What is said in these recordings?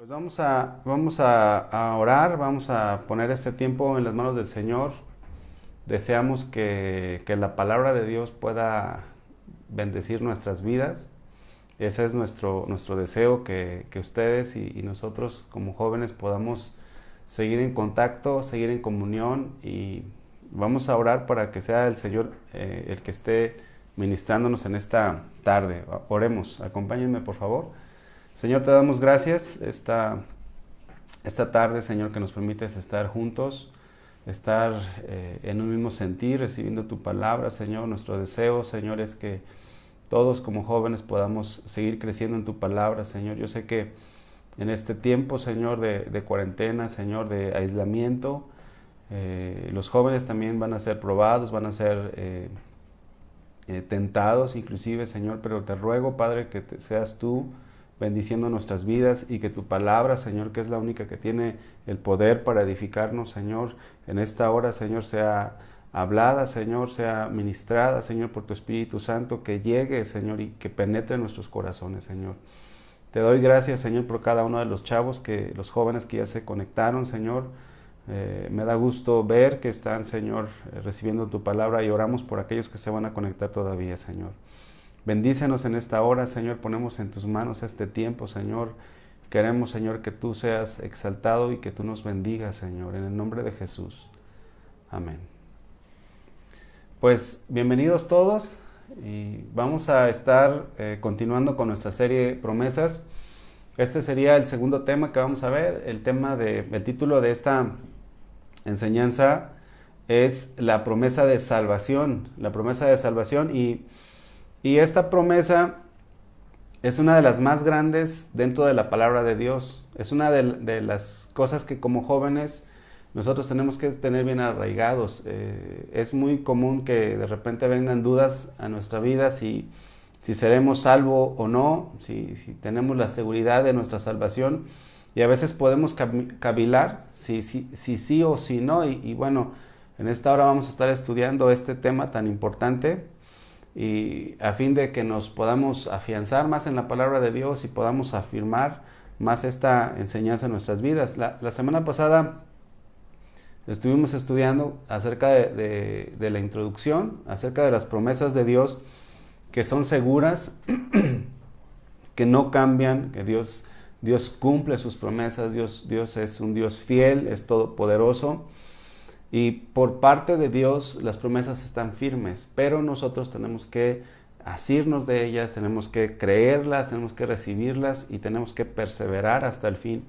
Pues vamos a orar, vamos a poner este tiempo en las manos del Señor. Deseamos que la palabra de Dios pueda bendecir nuestras vidas. Ese es nuestro deseo, que ustedes y nosotros como jóvenes podamos seguir en contacto, seguir en comunión, y vamos a orar para que sea el Señor el que esté ministrándonos en esta tarde. Oremos, acompáñenme por favor. Señor, te damos gracias esta tarde, Señor, que nos permites estar juntos, estar en un mismo sentir, recibiendo tu palabra, Señor. Nuestro deseo, Señor, es que todos como jóvenes podamos seguir creciendo en tu palabra, Señor. Yo sé que en este tiempo, Señor, de cuarentena, Señor, de aislamiento, los jóvenes también van a ser probados, van a ser tentados inclusive, Señor, pero te ruego, Padre, que seas tú bendiciendo nuestras vidas, y que tu palabra, Señor, que es la única que tiene el poder para edificarnos, Señor, en esta hora, Señor, sea hablada, Señor, sea ministrada, Señor, por tu Espíritu Santo, que llegue, Señor, y que penetre en nuestros corazones, Señor. Te doy gracias, Señor, por cada uno de los chavos, los jóvenes que ya se conectaron, Señor. Me da gusto ver que están, Señor, recibiendo tu palabra, y oramos por aquellos que se van a conectar todavía, Señor. Bendícenos en esta hora, Señor, ponemos en tus manos este tiempo, Señor. Queremos, Señor, que tú seas exaltado y que tú nos bendigas, Señor, en el nombre de Jesús. Amén. Pues bienvenidos todos, y vamos a estar continuando con nuestra serie Promesas. Este sería el segundo tema que vamos a ver. El título de esta enseñanza es la promesa de salvación. La promesa de salvación, y esta promesa es una de las más grandes dentro de la palabra de Dios. Es una de las cosas que como jóvenes nosotros tenemos que tener bien arraigados. Es muy común que de repente vengan dudas a nuestra vida, si seremos salvos o no, si tenemos la seguridad de nuestra salvación, y a veces podemos cavilar si sí o si no, y bueno, en esta hora vamos a estar estudiando este tema tan importante, y a fin de que nos podamos afianzar más en la palabra de Dios y podamos afirmar más esta enseñanza en nuestras vidas. La semana pasada estuvimos estudiando acerca de la introducción, acerca de las promesas de Dios, que son seguras, que no cambian, que Dios cumple sus promesas. Dios es un Dios fiel, es todopoderoso, y por parte de Dios las promesas están firmes, pero nosotros tenemos que asirnos de ellas, tenemos que creerlas, tenemos que recibirlas, y tenemos que perseverar hasta el fin.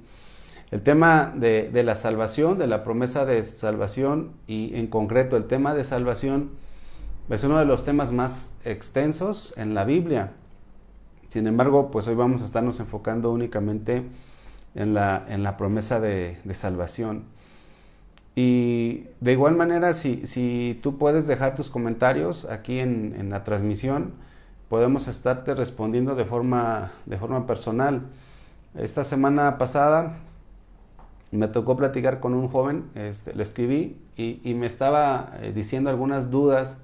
El tema de la salvación, de la promesa de salvación, y en concreto el tema de salvación, es uno de los temas más extensos en la Biblia. Sin embargo, pues hoy vamos a estarnos enfocando únicamente en la promesa de salvación. Y de igual manera, si tú puedes dejar tus comentarios aquí en la transmisión, podemos estarte respondiendo de forma personal. Esta semana pasada me tocó platicar con un joven, le escribí, y me estaba diciendo algunas dudas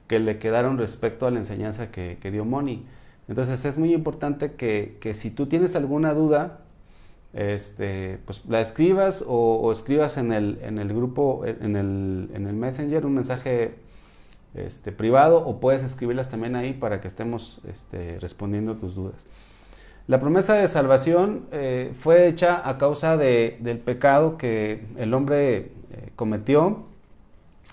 que le quedaron respecto a la enseñanza que dio Moni. Entonces es muy importante que si tú tienes alguna duda, pues la escribas, o escribas en el grupo, en el Messenger, un mensaje privado, o puedes escribirlas también ahí para que estemos respondiendo tus dudas. La promesa de salvación fue hecha a causa del pecado que el hombre cometió.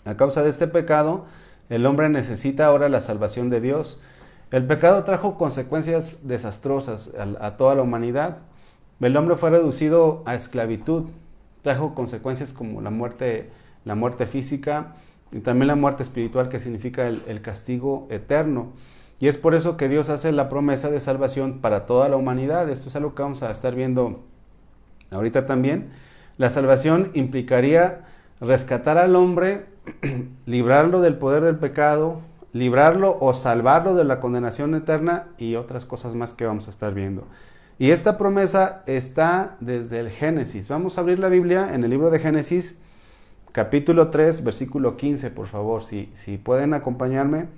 A causa de este pecado, el hombre necesita ahora la salvación de Dios. El pecado trajo consecuencias desastrosas a toda la humanidad. El hombre fue reducido a esclavitud. Trajo consecuencias como la muerte física, y también la muerte espiritual, que significa el castigo eterno. Y es por eso que Dios hace la promesa de salvación para toda la humanidad. Esto es algo que vamos a estar viendo ahorita también. La salvación implicaría rescatar al hombre, librarlo del poder del pecado, librarlo o salvarlo de la condenación eterna, y otras cosas más que vamos a estar viendo. Y esta promesa está desde el Génesis. Vamos a abrir la Biblia en el libro de Génesis, capítulo 3, versículo 15, por favor. Si pueden acompañarme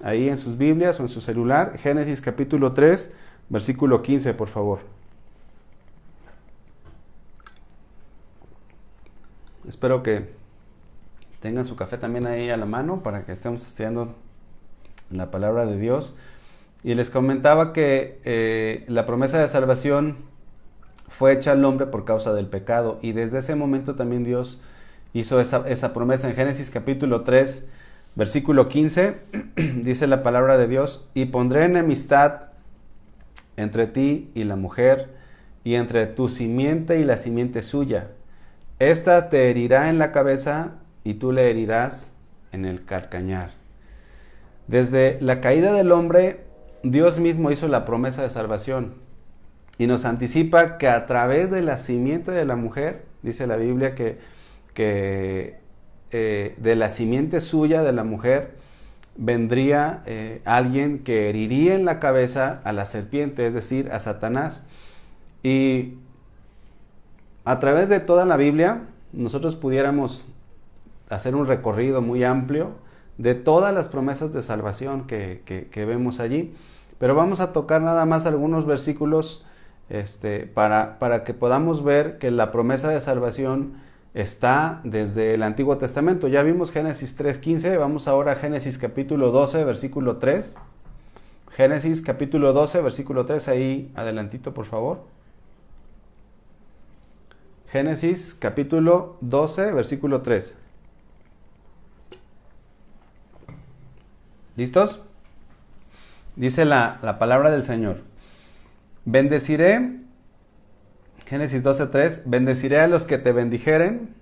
ahí en sus Biblias o en su celular. Génesis capítulo 3, versículo 15, por favor. Espero que tengan su café también ahí a la mano para que estemos estudiando la palabra de Dios. Y les comentaba que la promesa de salvación fue hecha al hombre por causa del pecado. Y desde ese momento también Dios hizo esa promesa. En Génesis capítulo 3, versículo 15, dice la palabra de Dios: y pondré enemistad entre ti y la mujer, y entre tu simiente y la simiente suya. Esta te herirá en la cabeza, y tú le herirás en el calcañar. Desde la caída del hombre, Dios mismo hizo la promesa de salvación. Y nos anticipa que a través de la simiente de la mujer, dice la Biblia que de la simiente suya, de la mujer, vendría alguien que heriría en la cabeza a la serpiente, es decir, a Satanás. Y a través de toda la Biblia, nosotros pudiéramos hacer un recorrido muy amplio de todas las promesas de salvación que vemos allí. Pero vamos a tocar nada más algunos versículos para que podamos ver que la promesa de salvación está desde el Antiguo Testamento. Ya vimos Génesis 3:15, vamos ahora a Génesis capítulo 12, versículo 3. Génesis capítulo 12, versículo 3, ahí adelantito por favor. Génesis capítulo 12, versículo 3. ¿Listos? Dice la palabra del Señor: bendeciré, Génesis 12:3, bendeciré a los que te bendijeren,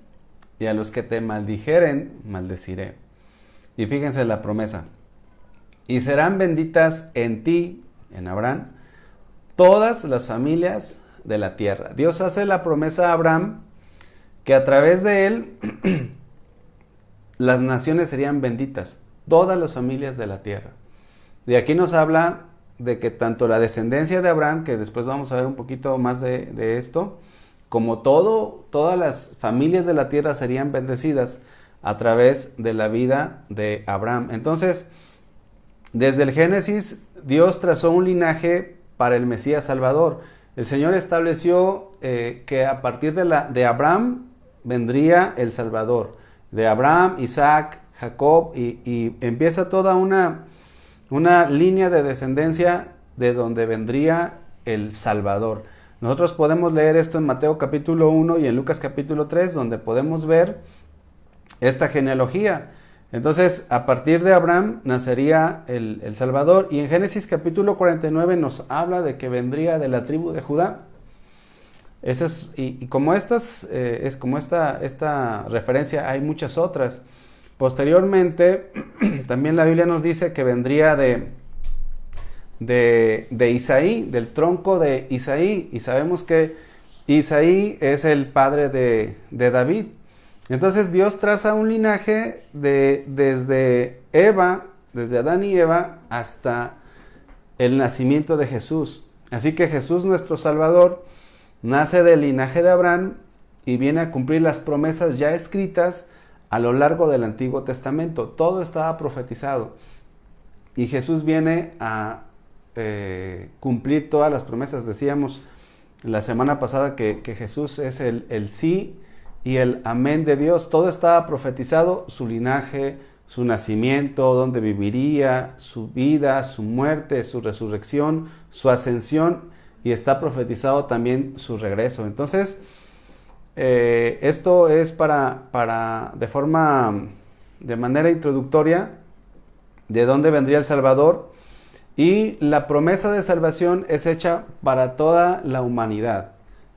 y a los que te maldijeren, maldeciré. Y fíjense la promesa: y serán benditas en ti, en Abraham, todas las familias de la tierra. Dios hace la promesa a Abraham que a través de él las naciones serían benditas, todas las familias de la tierra. De aquí nos habla de que tanto la descendencia de Abraham, que después vamos a ver un poquito más de esto, como todas las familias de la tierra serían bendecidas a través de la vida de Abraham. Entonces, desde el Génesis, Dios trazó un linaje para el Mesías Salvador. El Señor estableció que a partir de Abraham vendría el Salvador. De Abraham, Isaac, Jacob, y empieza toda una línea de descendencia de donde vendría el Salvador. Nosotros podemos leer esto en Mateo capítulo 1 y en Lucas capítulo 3, donde podemos ver esta genealogía. Entonces, a partir de Abraham nacería el Salvador, y en Génesis capítulo 49 nos habla de que vendría de la tribu de Judá. Como esta referencia, hay muchas otras. Posteriormente, también la Biblia nos dice que vendría de Isaí, del tronco de Isaí, y sabemos que Isaí es el padre de David. Entonces Dios traza un linaje desde Adán y Eva, hasta el nacimiento de Jesús. Así que Jesús, nuestro Salvador, nace del linaje de Abraham y viene a cumplir las promesas ya escritas a lo largo del Antiguo Testamento. Todo estaba profetizado. Y Jesús viene a cumplir todas las promesas. Decíamos la semana pasada que Jesús es el sí y el amén de Dios. Todo estaba profetizado: su linaje, su nacimiento, dónde viviría, su vida, su muerte, su resurrección, su ascensión, y está profetizado también su regreso. Entonces, esto es de manera introductoria, de dónde vendría el Salvador, y la promesa de salvación es hecha para toda la humanidad.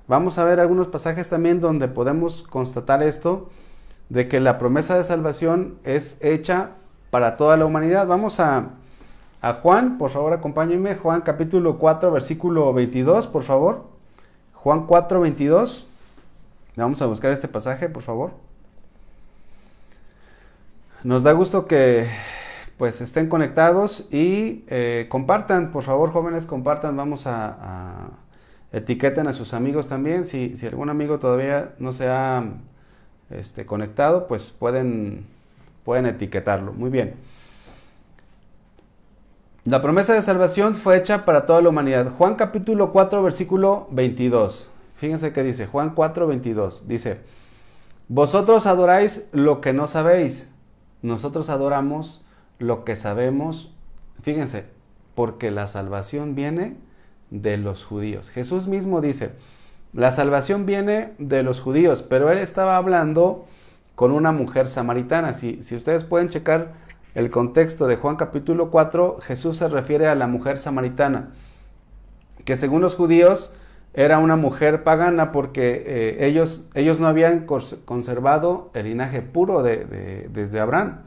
Vamos a ver algunos pasajes también donde podemos constatar esto, de que la promesa de salvación es hecha para toda la humanidad. Vamos a Juan, por favor acompáñenme, Juan capítulo 4, versículo 22, por favor. Juan 4, 22. Vamos a buscar este pasaje, por favor. Nos da gusto que pues estén conectados y compartan, por favor, jóvenes, compartan. Vamos a etiqueten a sus amigos también. Si algún amigo todavía no se ha conectado, pues pueden etiquetarlo. Muy bien. La promesa de salvación fue hecha para toda la humanidad. Juan capítulo 4, versículo 22. Fíjense que dice, Juan 4, 22. Dice: Vosotros adoráis lo que no sabéis, nosotros adoramos lo que sabemos. Fíjense, porque la salvación viene de los judíos. Jesús mismo dice, la salvación viene de los judíos, pero él estaba hablando con una mujer samaritana. Si ustedes pueden checar el contexto de Juan capítulo 4, Jesús se refiere a la mujer samaritana, que según los judíos era una mujer pagana porque ellos no habían conservado el linaje puro desde Abraham.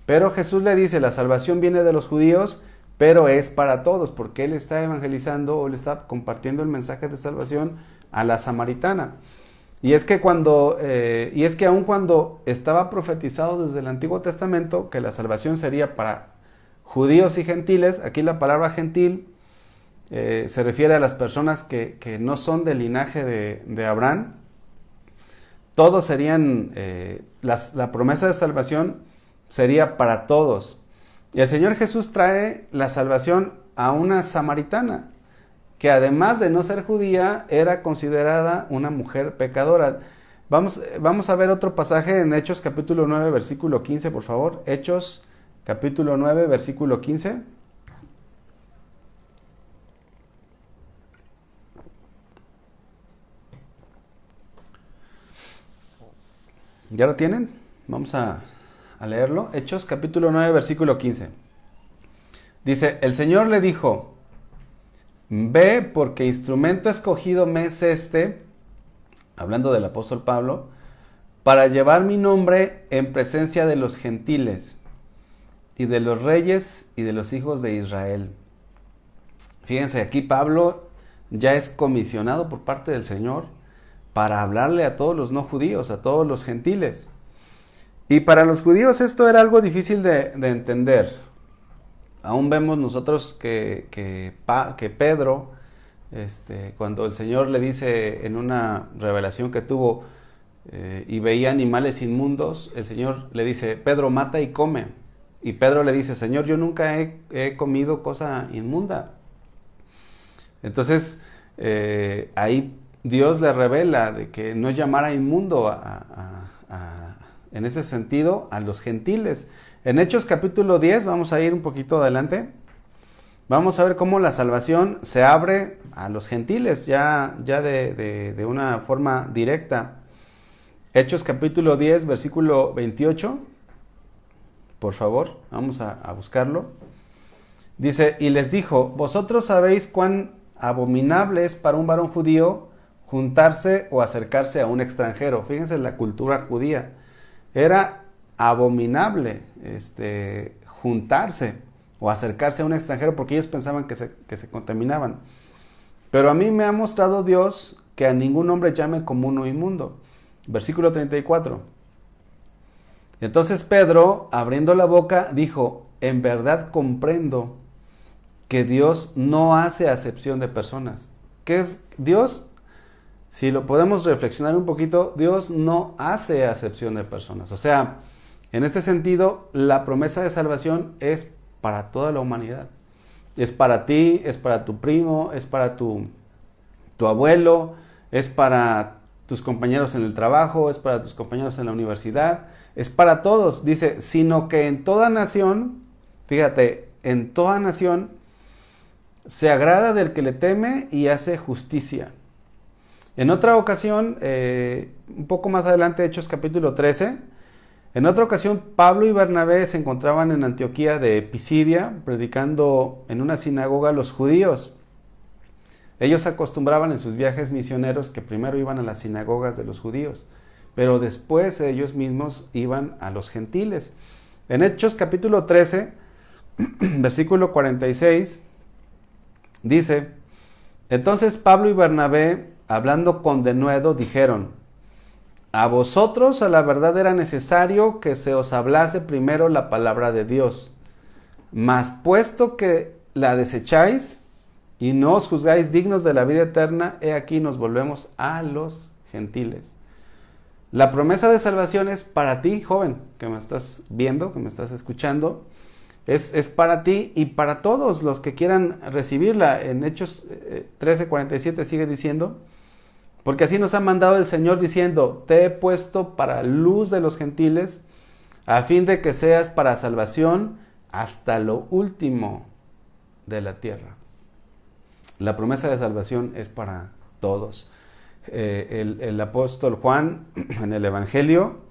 Pero Jesús le dice, la salvación viene de los judíos, pero es para todos, porque él está evangelizando o le está compartiendo el mensaje de salvación a la samaritana. Y es que aun cuando estaba profetizado desde el Antiguo Testamento que la salvación sería para judíos y gentiles, aquí la palabra gentil se refiere a las personas que no son del linaje de Abraham. Todos serían, la promesa de salvación sería para todos. Y el Señor Jesús trae la salvación a una samaritana, que además de no ser judía, era considerada una mujer pecadora. Vamos a ver otro pasaje en Hechos capítulo 9, versículo 15, por favor. Hechos capítulo 9, versículo 15. ¿Ya lo tienen? Vamos a leerlo. Hechos capítulo 9, versículo 15. Dice, el Señor le dijo, ve porque instrumento escogido me es este, hablando del apóstol Pablo, para llevar mi nombre en presencia de los gentiles y de los reyes y de los hijos de Israel. Fíjense, aquí Pablo ya es comisionado por parte del Señor para hablarle a todos los no judíos, a todos los gentiles. Y para los judíos esto era algo difícil de entender. Aún vemos nosotros que Pedro, cuando el Señor le dice en una revelación que tuvo y veía animales inmundos, el Señor le dice, Pedro, mata y come. Y Pedro le dice, Señor, yo nunca he comido cosa inmunda. Entonces, ahí Dios le revela de que no llamara inmundo en ese sentido a los gentiles. En Hechos capítulo 10, vamos a ir un poquito adelante, vamos a ver cómo la salvación se abre a los gentiles, ya de una forma directa. Hechos capítulo 10, versículo 28, por favor, vamos a buscarlo. Dice, y les dijo, vosotros sabéis cuán abominable es para un varón judío juntarse o acercarse a un extranjero. Fíjense la cultura judía. Era abominable juntarse o acercarse a un extranjero porque ellos pensaban que se contaminaban. Pero a mí me ha mostrado Dios que a ningún hombre llame común o inmundo. Versículo 34. Entonces Pedro, abriendo la boca, dijo, en verdad comprendo que Dios no hace acepción de personas. ¿Qué es Dios? Si lo podemos reflexionar un poquito, Dios no hace acepción de personas. O sea, en este sentido, la promesa de salvación es para toda la humanidad. Es para ti, es para tu primo, es para tu abuelo, es para tus compañeros en el trabajo, es para tus compañeros en la universidad, es para todos. Dice, sino que en toda nación, fíjate, en toda nación se agrada del que le teme y hace justicia. En otra ocasión, un poco más adelante, Hechos capítulo 13, en otra ocasión Pablo y Bernabé se encontraban en Antioquía de Pisidia, predicando en una sinagoga a los judíos. Ellos acostumbraban en sus viajes misioneros que primero iban a las sinagogas de los judíos, pero después ellos mismos iban a los gentiles. En Hechos capítulo 13, versículo 46, dice, entonces Pablo y Bernabé, hablando con denuedo, dijeron, a vosotros a la verdad era necesario que se os hablase primero la palabra de Dios, mas puesto que la desecháis y no os juzgáis dignos de la vida eterna, he aquí nos volvemos a los gentiles. La promesa de salvación es para ti, joven, que me estás viendo, que me estás escuchando, es para ti y para todos los que quieran recibirla. En Hechos 13:47 sigue diciendo, Porque así nos ha mandado el Señor diciendo, te he puesto para luz de los gentiles, a fin de que seas para salvación hasta lo último de la tierra. La promesa de salvación es para todos. El apóstol Juan en el Evangelio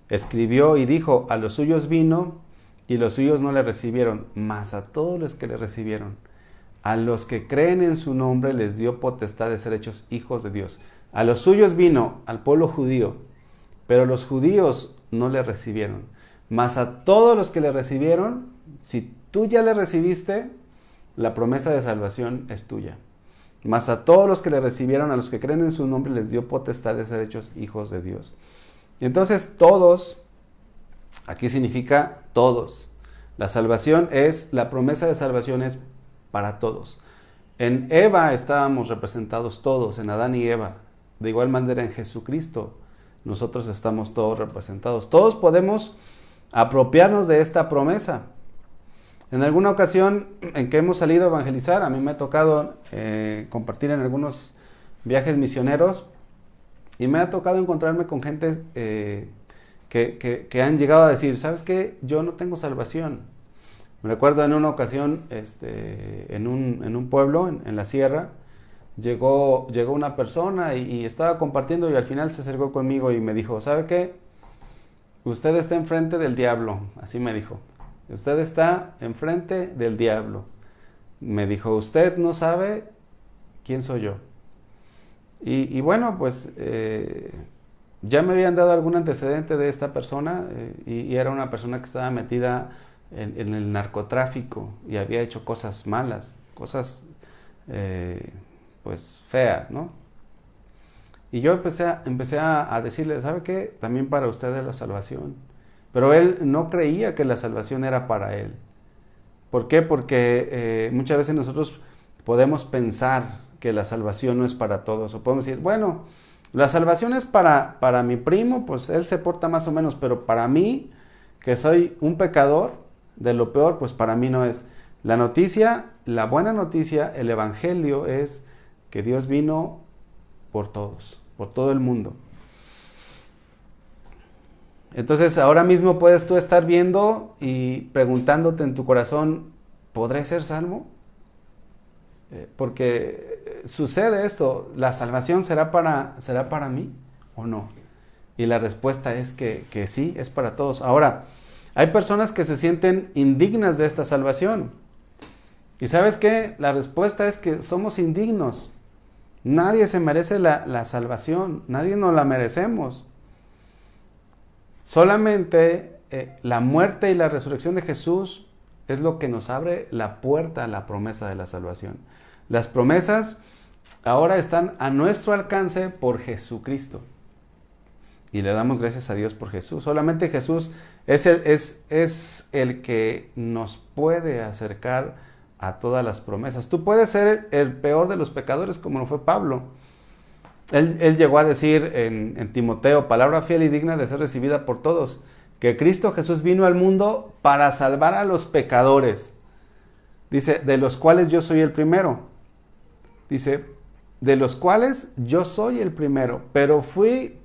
escribió y dijo, a los suyos vino y los suyos no le recibieron, mas a todos los que le recibieron, a los que creen en su nombre les dio potestad de ser hechos hijos de Dios. A los suyos vino, al pueblo judío, pero los judíos no le recibieron. Mas a todos los que le recibieron, si tú ya le recibiste, la promesa de salvación es tuya. Mas a todos los que le recibieron, a los que creen en su nombre, les dio potestad de ser hechos hijos de Dios. Entonces todos, aquí significa todos. La salvación es, la promesa de salvación es para todos. En Eva estábamos representados todos, en Adán y Eva. De igual manera en Jesucristo nosotros estamos todos representados. Todos podemos apropiarnos de esta promesa. En alguna ocasión en que hemos salido a evangelizar, a mí me ha tocado compartir en algunos viajes misioneros y me ha tocado encontrarme con gente que han llegado a decir, ¿sabes qué? Yo no tengo salvación. Me recuerdo en una ocasión en un pueblo, en la sierra, llegó una persona y estaba compartiendo y al final se acercó conmigo y me dijo, ¿sabe qué? Usted está enfrente del diablo, así me dijo. Usted está enfrente del diablo. Me dijo, usted no sabe quién soy yo. Y bueno, pues ya me habían dado algún antecedente de esta persona y era una persona que estaba metida en el narcotráfico y había hecho cosas malas, cosas pues feas, ¿no? Y yo empecé a decirle, ¿sabe qué? También para usted es la salvación. Pero él no creía que la salvación era para él. ¿Por qué? Porque muchas veces nosotros podemos pensar que la salvación no es para todos. O podemos decir, bueno, la salvación es para mi primo, pues él se porta más o menos, pero para mí, que soy un pecador, de lo peor, pues para mí no es. La noticia, la buena noticia, el evangelio es que Dios vino por todos, por todo el mundo. Entonces ahora mismo puedes tú estar viendo y preguntándote en tu corazón, ¿podré ser salvo? Porque sucede esto, ¿la salvación será para mí o no? Y la respuesta es que sí, es para todos. Ahora, hay personas que se sienten indignas de esta salvación. ¿Y sabes qué? La respuesta es que somos indignos. Nadie se merece la salvación, nadie nos la merecemos. Solamente la muerte y la resurrección de Jesús es lo que nos abre la puerta a la promesa de la salvación. Las promesas ahora están a nuestro alcance por Jesucristo. Y le damos gracias a Dios por Jesús. Solamente Jesús es el que nos puede acercar a todas las promesas. Tú puedes ser el peor de los pecadores como lo fue Pablo. Él llegó a decir en Timoteo, palabra fiel y digna de ser recibida por todos, que Cristo Jesús vino al mundo para salvar a los pecadores. Dice, de los cuales yo soy el primero. Dice, de los cuales yo soy el primero. Pero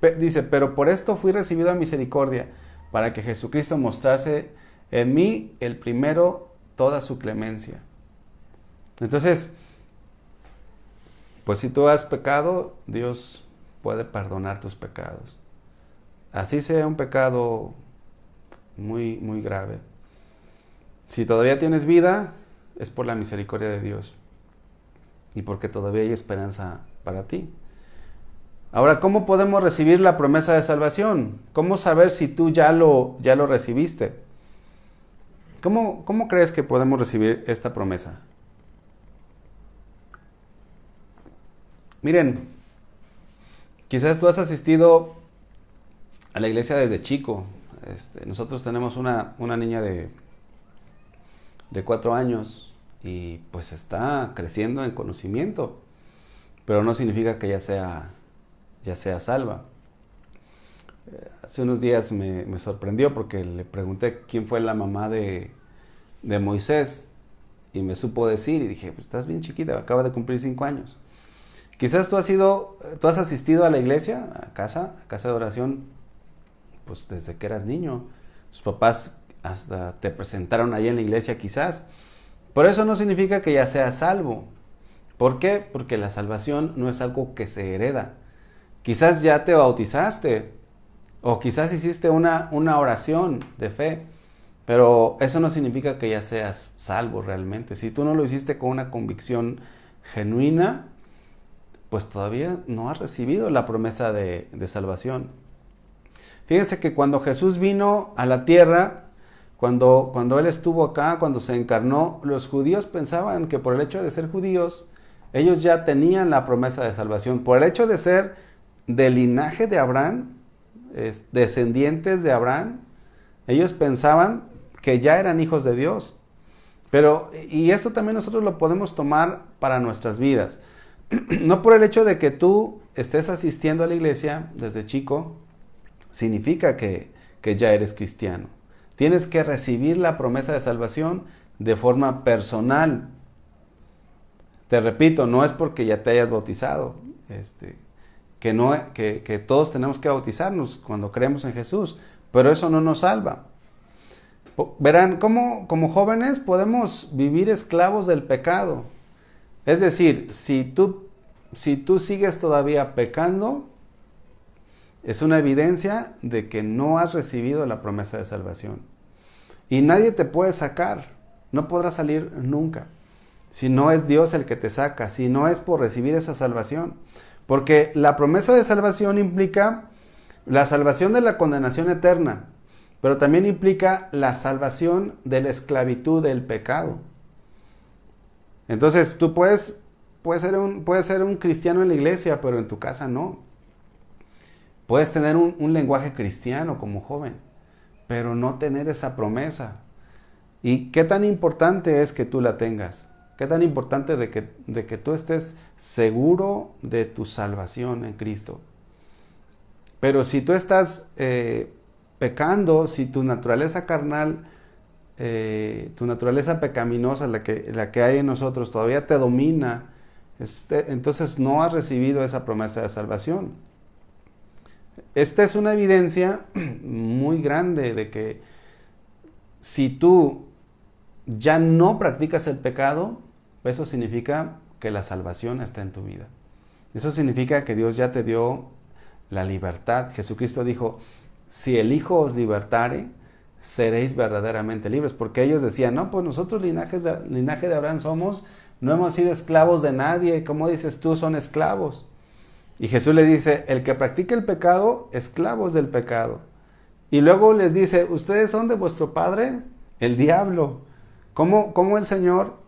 pero por esto fui recibido a misericordia, para que Jesucristo mostrase en mí el primero toda su clemencia. Entonces, pues si tú has pecado, Dios puede perdonar tus pecados. Así sea un pecado muy, muy grave. Si todavía tienes vida, es por la misericordia de Dios. Y porque todavía hay esperanza para ti. Ahora, ¿cómo podemos recibir la promesa de salvación? ¿Cómo saber si tú ya lo recibiste? ¿Cómo crees que podemos recibir esta promesa? Miren, quizás tú has asistido a la iglesia desde chico. Nosotros tenemos una niña de 4 años y pues está creciendo en conocimiento, pero no significa que ya sea salva. Hace unos días me sorprendió porque le pregunté quién fue la mamá de Moisés y me supo decir y dije, pues estás bien chiquita, acaba de cumplir 5 años. Quizás tú has asistido a la iglesia, a casa de oración, pues desde que eras niño. Tus papás hasta te presentaron ahí en la iglesia quizás. Pero eso no significa que ya seas salvo. ¿Por qué? Porque la salvación no es algo que se hereda. Quizás ya te bautizaste o quizás hiciste una oración de fe, pero eso no significa que ya seas salvo realmente. Si tú no lo hiciste con una convicción genuina, pues todavía no has recibido la promesa de salvación. Fíjense que cuando Jesús vino a la tierra, cuando Él estuvo acá, cuando se encarnó, los judíos pensaban que por el hecho de ser judíos, ellos ya tenían la promesa de salvación. Por el hecho de ser del linaje de Abraham, descendientes de Abraham, ellos pensaban que ya eran hijos de Dios. Y esto también nosotros lo podemos tomar para nuestras vidas. No por el hecho de que tú estés asistiendo a la iglesia desde chico, significa que ya eres cristiano. Tienes que recibir la promesa de salvación de forma personal. Te repito, no es porque ya te hayas bautizado, que todos tenemos que bautizarnos cuando creemos en Jesús, pero eso no nos salva. Verán, como jóvenes podemos vivir esclavos del pecado. Es decir, si tú sigues todavía pecando, es una evidencia de que no has recibido la promesa de salvación. Y nadie te puede sacar, no podrás salir nunca, si no es Dios el que te saca, si no es por recibir esa salvación. Porque la promesa de salvación implica la salvación de la condenación eterna, pero también implica la salvación de la esclavitud del pecado. Entonces tú puedes ser un cristiano en la iglesia, pero en tu casa no. Puedes tener un lenguaje cristiano como joven, pero no tener esa promesa. ¿Y qué tan importante es que tú la tengas? ¿Qué tan importante de que tú estés seguro de tu salvación en Cristo? Pero si tú estás pecando, si tu naturaleza carnal, tu naturaleza pecaminosa, la que hay en nosotros, todavía te domina, entonces no has recibido esa promesa de salvación. Esta es una evidencia muy grande de que si tú ya no practicas el pecado, eso significa que la salvación está en tu vida. Eso significa que Dios ya te dio la libertad. Jesucristo dijo, si el Hijo os libertare, seréis verdaderamente libres. Porque ellos decían, no, pues nosotros linaje de Abraham somos, no hemos sido esclavos de nadie. ¿Cómo dices tú, son esclavos? Y Jesús le dice, el que practica el pecado, esclavo es del pecado. Y luego les dice, ¿ustedes son de vuestro padre? El diablo. ¿Cómo el Señor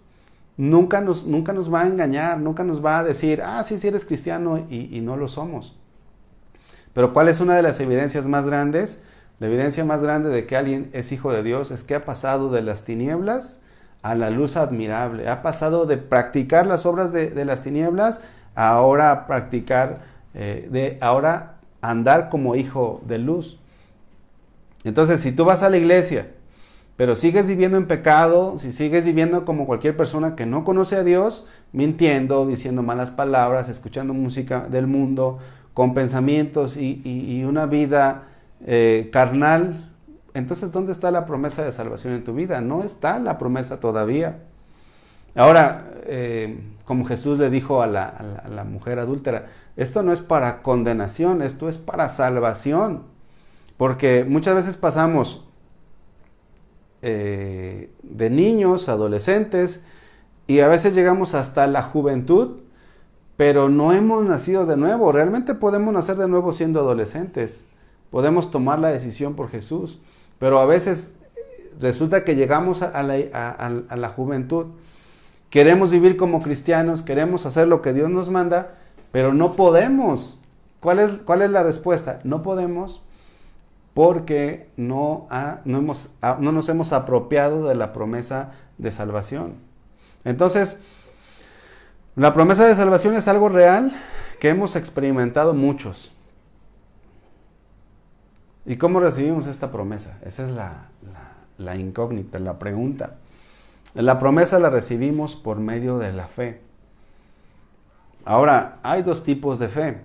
nunca nos va a engañar, nunca nos va a decir, sí eres cristiano y no lo somos? Pero ¿cuál es una de las evidencias más grandes? La evidencia más grande de que alguien es hijo de Dios es que ha pasado de las tinieblas a la luz admirable. Ha pasado de practicar las obras de las tinieblas a ahora ahora andar como hijo de luz. Entonces, si tú vas a la iglesia, pero sigues viviendo en pecado, si sigues viviendo como cualquier persona que no conoce a Dios, mintiendo, diciendo malas palabras, escuchando música del mundo, con pensamientos y una vida carnal, entonces ¿dónde está la promesa de salvación en tu vida? No está la promesa todavía. Ahora, como Jesús le dijo a la mujer adúltera, esto no es para condenación, esto es para salvación. Porque muchas veces pasamos de niños, adolescentes, y a veces llegamos hasta la juventud, pero no hemos nacido de nuevo. Realmente podemos nacer de nuevo siendo adolescentes. Podemos tomar la decisión por Jesús, pero a veces resulta que llegamos a la juventud. Queremos vivir como cristianos, queremos hacer lo que Dios nos manda, pero no podemos. ¿Cuál es la respuesta? No podemos porque no nos hemos apropiado de la promesa de salvación. Entonces, la promesa de salvación es algo real que hemos experimentado muchos. ¿Y cómo recibimos esta promesa? Esa es la incógnita, la pregunta. La promesa la recibimos por medio de la fe. Ahora, hay dos tipos de fe.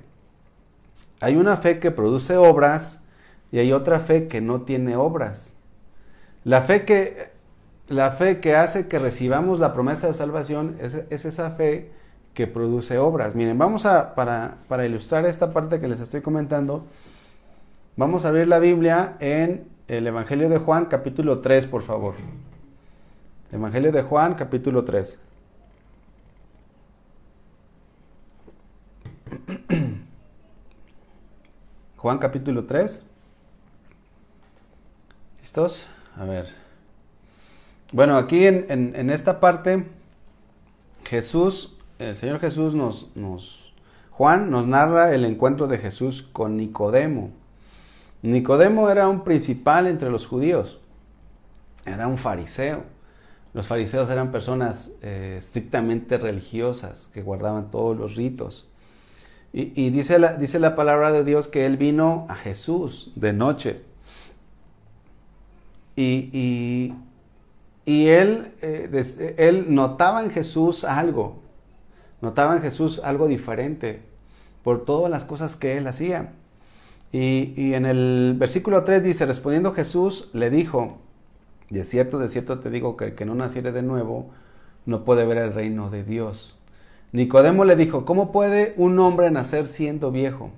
Hay una fe que produce obras y hay otra fe que no tiene obras. La fe que hace que recibamos la promesa de salvación es esa fe que produce obras. Miren, para ilustrar esta parte que les estoy comentando, vamos a abrir la Biblia en el Evangelio de Juan, capítulo 3, por favor. Evangelio de Juan, capítulo 3. Juan, capítulo 3. ¿Listos? A ver. Bueno, aquí en esta parte, el Señor Jesús Juan nos narra el encuentro de Jesús con Nicodemo. Nicodemo era un principal entre los judíos, era un fariseo. Los fariseos eran personas estrictamente religiosas, que guardaban todos los ritos. Y dice la palabra de Dios que él vino a Jesús de noche. Y él notaba en Jesús algo diferente por todas las cosas que él hacía. Y en el versículo 3 dice, respondiendo Jesús le dijo, de cierto te digo que el que no naciere de nuevo no puede ver el reino de Dios. Nicodemo le dijo, ¿cómo puede un hombre nacer siendo viejo?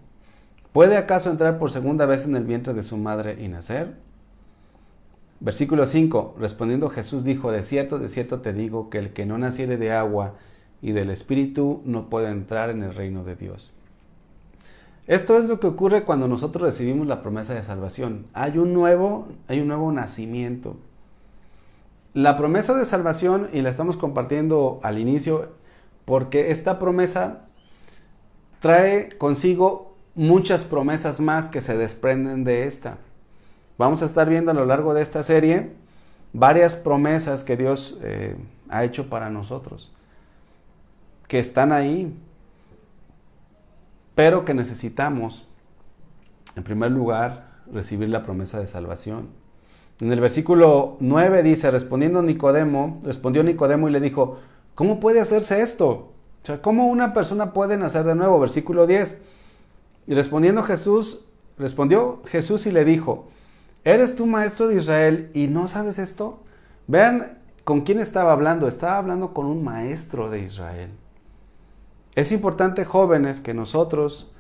¿Puede acaso entrar por segunda vez en el vientre de su madre y nacer? Versículo 5, respondiendo Jesús dijo, de cierto te digo que el que no naciere de agua y del Espíritu no puede entrar en el reino de Dios. Esto es lo que ocurre cuando nosotros recibimos la promesa de salvación. Hay un nuevo nacimiento. La promesa de salvación, y la estamos compartiendo al inicio, porque esta promesa trae consigo muchas promesas más que se desprenden de esta. Vamos a estar viendo a lo largo de esta serie varias promesas que Dios ha hecho para nosotros, que están ahí, pero que necesitamos, en primer lugar, recibir la promesa de salvación. En el versículo 9 dice, respondió Nicodemo y le dijo, ¿cómo puede hacerse esto? O sea, ¿cómo una persona puede nacer de nuevo? Versículo 10. Y respondió Jesús y le dijo, ¿eres tú maestro de Israel y no sabes esto? Vean con quién estaba hablando. Estaba hablando con un maestro de Israel. Es importante, jóvenes, que nosotros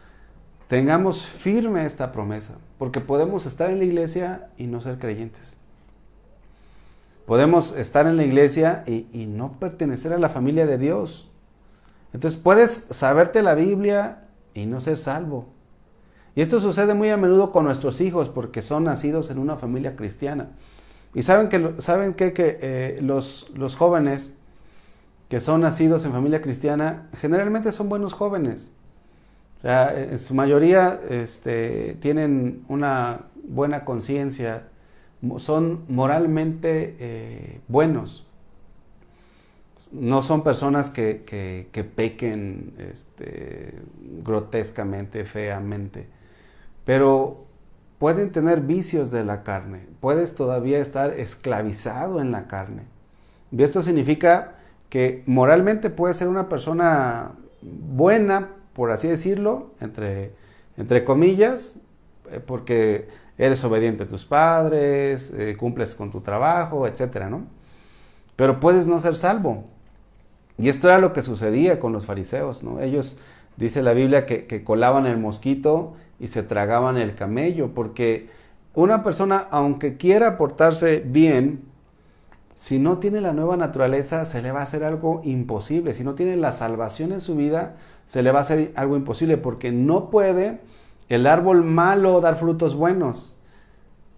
tengamos firme esta promesa, porque podemos estar en la iglesia y no ser creyentes. Podemos estar en la iglesia y no pertenecer a la familia de Dios. Entonces puedes saberte la Biblia y no ser salvo. Y esto sucede muy a menudo con nuestros hijos porque son nacidos en una familia cristiana. Y saben que los jóvenes que son nacidos en familia cristiana generalmente son buenos jóvenes. O sea, en su mayoría tienen una buena conciencia, son moralmente buenos. No son personas que pequen grotescamente, feamente, pero pueden tener vicios de la carne, puedes todavía estar esclavizado en la carne. Y esto significa que moralmente puedes ser una persona buena, por así decirlo, entre comillas, porque eres obediente a tus padres, cumples con tu trabajo, etcétera, ¿no? Pero puedes no ser salvo. Y esto era lo que sucedía con los fariseos, ¿no? Ellos, dice la Biblia, que colaban el mosquito y se tragaban el camello, porque una persona, aunque quiera portarse bien, si no tiene la nueva naturaleza, se le va a hacer algo imposible. Si no tiene la salvación en su vida, se le va a hacer algo imposible, porque no puede el árbol malo dar frutos buenos,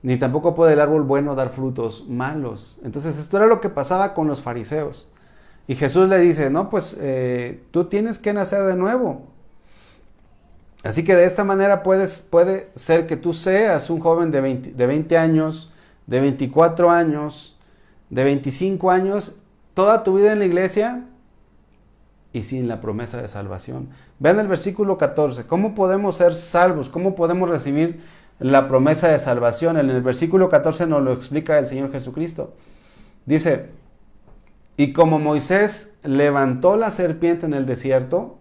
ni tampoco puede el árbol bueno dar frutos malos. Entonces esto era lo que pasaba con los fariseos. Y Jesús le dice, no, pues tú tienes que nacer de nuevo. Así que de esta manera puede ser que tú seas un joven de 20 años, de 24 años, de 25 años, toda tu vida en la iglesia y sin la promesa de salvación. Vean el versículo 14, ¿cómo podemos ser salvos? ¿Cómo podemos recibir la promesa de salvación? En el versículo 14 nos lo explica el Señor Jesucristo. Dice, y como Moisés levantó la serpiente en el desierto,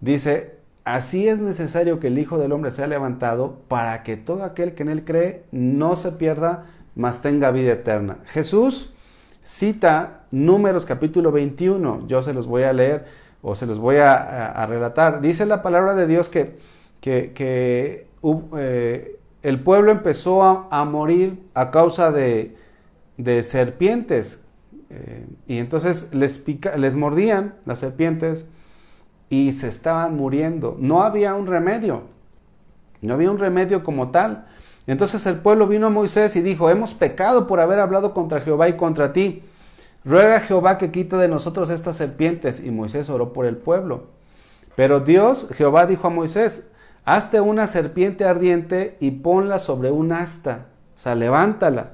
Dice, así es necesario que el Hijo del Hombre sea levantado para que todo aquel que en él cree no se pierda, mas tenga vida eterna. Jesús cita Números capítulo 21, yo se los voy a leer o se los voy a relatar. Dice la palabra de Dios que el pueblo empezó a morir a causa de serpientes, y entonces les mordían las serpientes y se estaban muriendo. No había un remedio como tal. Entonces el pueblo vino a Moisés y dijo, hemos pecado por haber hablado contra Jehová y contra ti. Ruega a Jehová que quite de nosotros estas serpientes. Y Moisés oró por el pueblo. Pero Jehová dijo a Moisés, hazte una serpiente ardiente y ponla sobre un asta. O sea, levántala.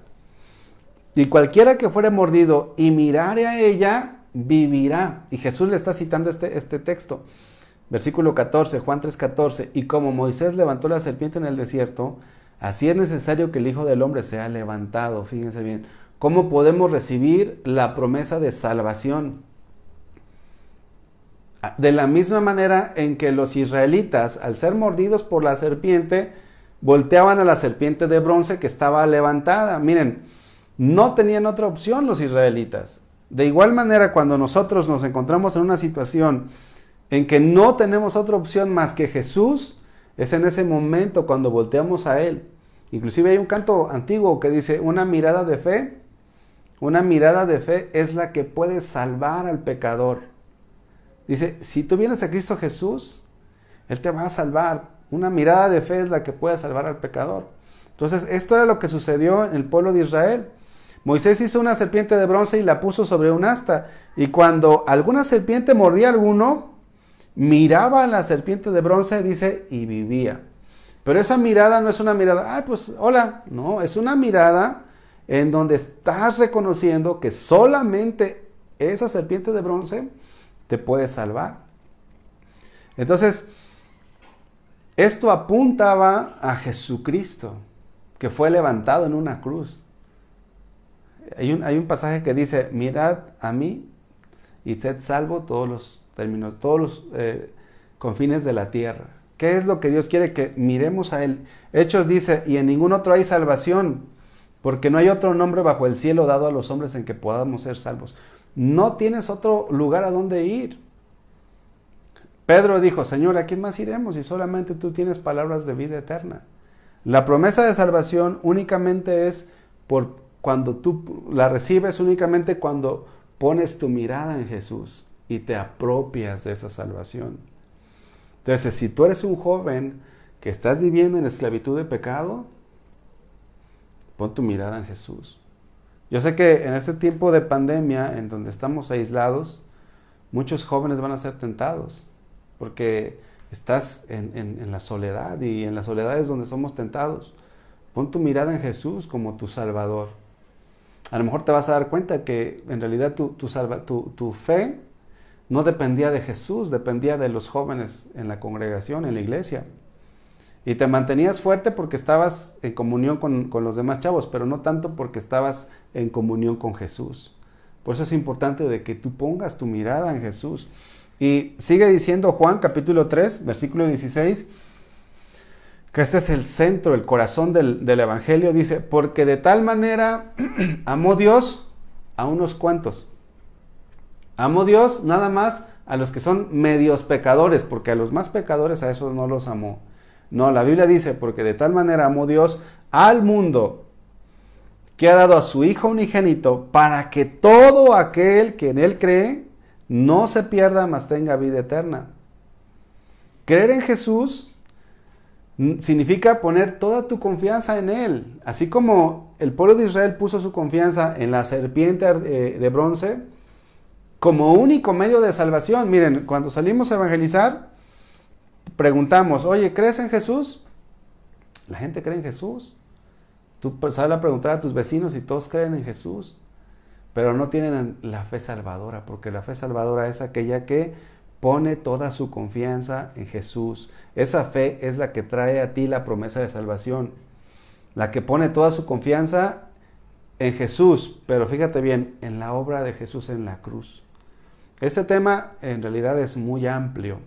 Y cualquiera que fuere mordido y mirare a ella, vivirá. Y Jesús le está citando este texto. Versículo 14, Juan 3:14. Y como Moisés levantó la serpiente en el desierto, así es necesario que el Hijo del Hombre sea levantado. Fíjense bien. ¿Cómo podemos recibir la promesa de salvación? De la misma manera en que los israelitas, al ser mordidos por la serpiente, volteaban a la serpiente de bronce que estaba levantada. Miren, no tenían otra opción los israelitas. De igual manera, cuando nosotros nos encontramos en una situación en que no tenemos otra opción más que Jesús, es en ese momento cuando volteamos a Él. Inclusive hay un canto antiguo que dice, una mirada de fe es la que puede salvar al pecador. Dice, si tú vienes a Cristo Jesús, Él te va a salvar. Una mirada de fe es la que puede salvar al pecador. Entonces, esto era lo que sucedió en el pueblo de Israel. Moisés hizo una serpiente de bronce y la puso sobre un asta. Y cuando alguna serpiente mordía a alguno, miraba a la serpiente de bronce, dice, y vivía. Pero esa mirada no es una mirada, ay, pues, hola. No, es una mirada en donde estás reconociendo que solamente esa serpiente de bronce te puede salvar. Entonces, esto apuntaba a Jesucristo, que fue levantado en una cruz. Hay un pasaje que dice, mirad a mí y sed salvo todos los términos, todos los confines de la tierra. ¿Qué es lo que Dios quiere? Que miremos a Él. Hechos dice, y en ningún otro hay salvación, porque no hay otro nombre bajo el cielo dado a los hombres en que podamos ser salvos. No tienes otro lugar a donde ir. Pedro dijo, Señor, ¿a quién más iremos? Y solamente tú tienes palabras de vida eterna. La promesa de salvación únicamente es cuando tú la recibes, únicamente cuando pones tu mirada en Jesús y te apropias de esa salvación. Entonces, si tú eres un joven que estás viviendo en esclavitud de pecado, pon tu mirada en Jesús. Yo sé que en este tiempo de pandemia, en donde estamos aislados, muchos jóvenes van a ser tentados, porque estás en la soledad, y en la soledad es donde somos tentados. Pon tu mirada en Jesús como tu Salvador. A lo mejor te vas a dar cuenta que en realidad tu fe no dependía de Jesús, dependía de los jóvenes en la congregación, en la iglesia. Y te mantenías fuerte porque estabas en comunión con los demás chavos, pero no tanto porque estabas en comunión con Jesús. Por eso es importante de que tú pongas tu mirada en Jesús. Y sigue diciendo Juan capítulo 3, versículo 16, que este es el centro, el corazón del Evangelio. Dice, porque de tal manera amó Dios a unos cuantos. Amó Dios nada más a los que son medios pecadores, porque a los más pecadores a esos no los amó. No, la Biblia dice, porque de tal manera amó Dios al mundo, que ha dado a su Hijo unigénito, para que todo aquel que en Él cree no se pierda, mas tenga vida eterna. Creer en Jesús significa poner toda tu confianza en Él. Así como el pueblo de Israel puso su confianza en la serpiente de bronce como único medio de salvación. Miren, cuando salimos a evangelizar, preguntamos, oye, ¿crees en Jesús? La gente cree en Jesús. Tú sales a preguntar a tus vecinos y todos creen en Jesús, pero no tienen la fe salvadora, porque la fe salvadora es aquella que pone toda su confianza en Jesús. Esa fe es la que trae a ti la promesa de salvación, la que pone toda su confianza en Jesús, pero fíjate bien, en la obra de Jesús en la cruz. Este tema en realidad es muy amplio,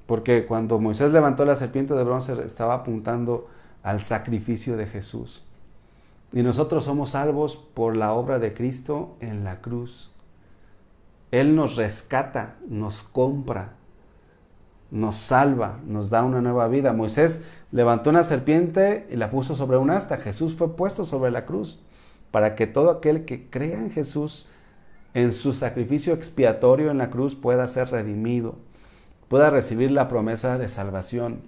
Porque cuando Moisés levantó la serpiente de bronce estaba apuntando al sacrificio de Jesús. Y nosotros somos salvos por la obra de Cristo en la cruz. Él nos rescata, nos compra, nos salva, nos da una nueva vida. Moisés levantó una serpiente y la puso sobre un asta. Jesús fue puesto sobre la cruz para que todo aquel que crea en Jesús, en su sacrificio expiatorio en la cruz, pueda ser redimido, pueda recibir la promesa de salvación.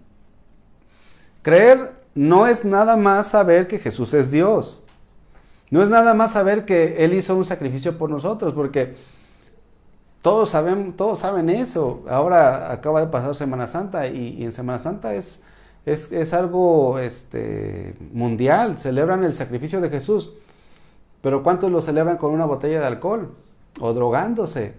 Creer no es nada más saber que Jesús es Dios. No es nada más saber que Él hizo un sacrificio por nosotros, porque todos saben eso. Ahora acaba de pasar Semana Santa y en Semana Santa es algo mundial. Celebran el sacrificio de Jesús. Pero ¿cuántos lo celebran con una botella de alcohol o drogándose?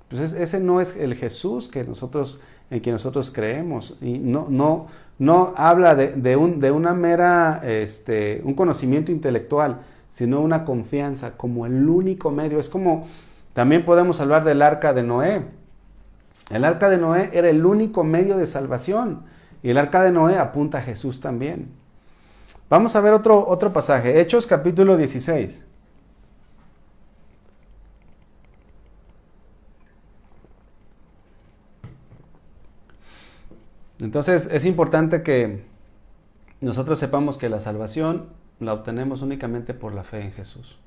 Pues ese no es el Jesús en que nosotros creemos. Y no habla de una mera un conocimiento intelectual, sino una confianza como el único medio. Es como también podemos hablar del arca de Noé. El arca de Noé era el único medio de salvación y el arca de Noé apunta a Jesús también. Vamos a ver otro pasaje, Hechos capítulo 16. Entonces es importante que nosotros sepamos que la salvación la obtenemos únicamente por la fe en Jesús.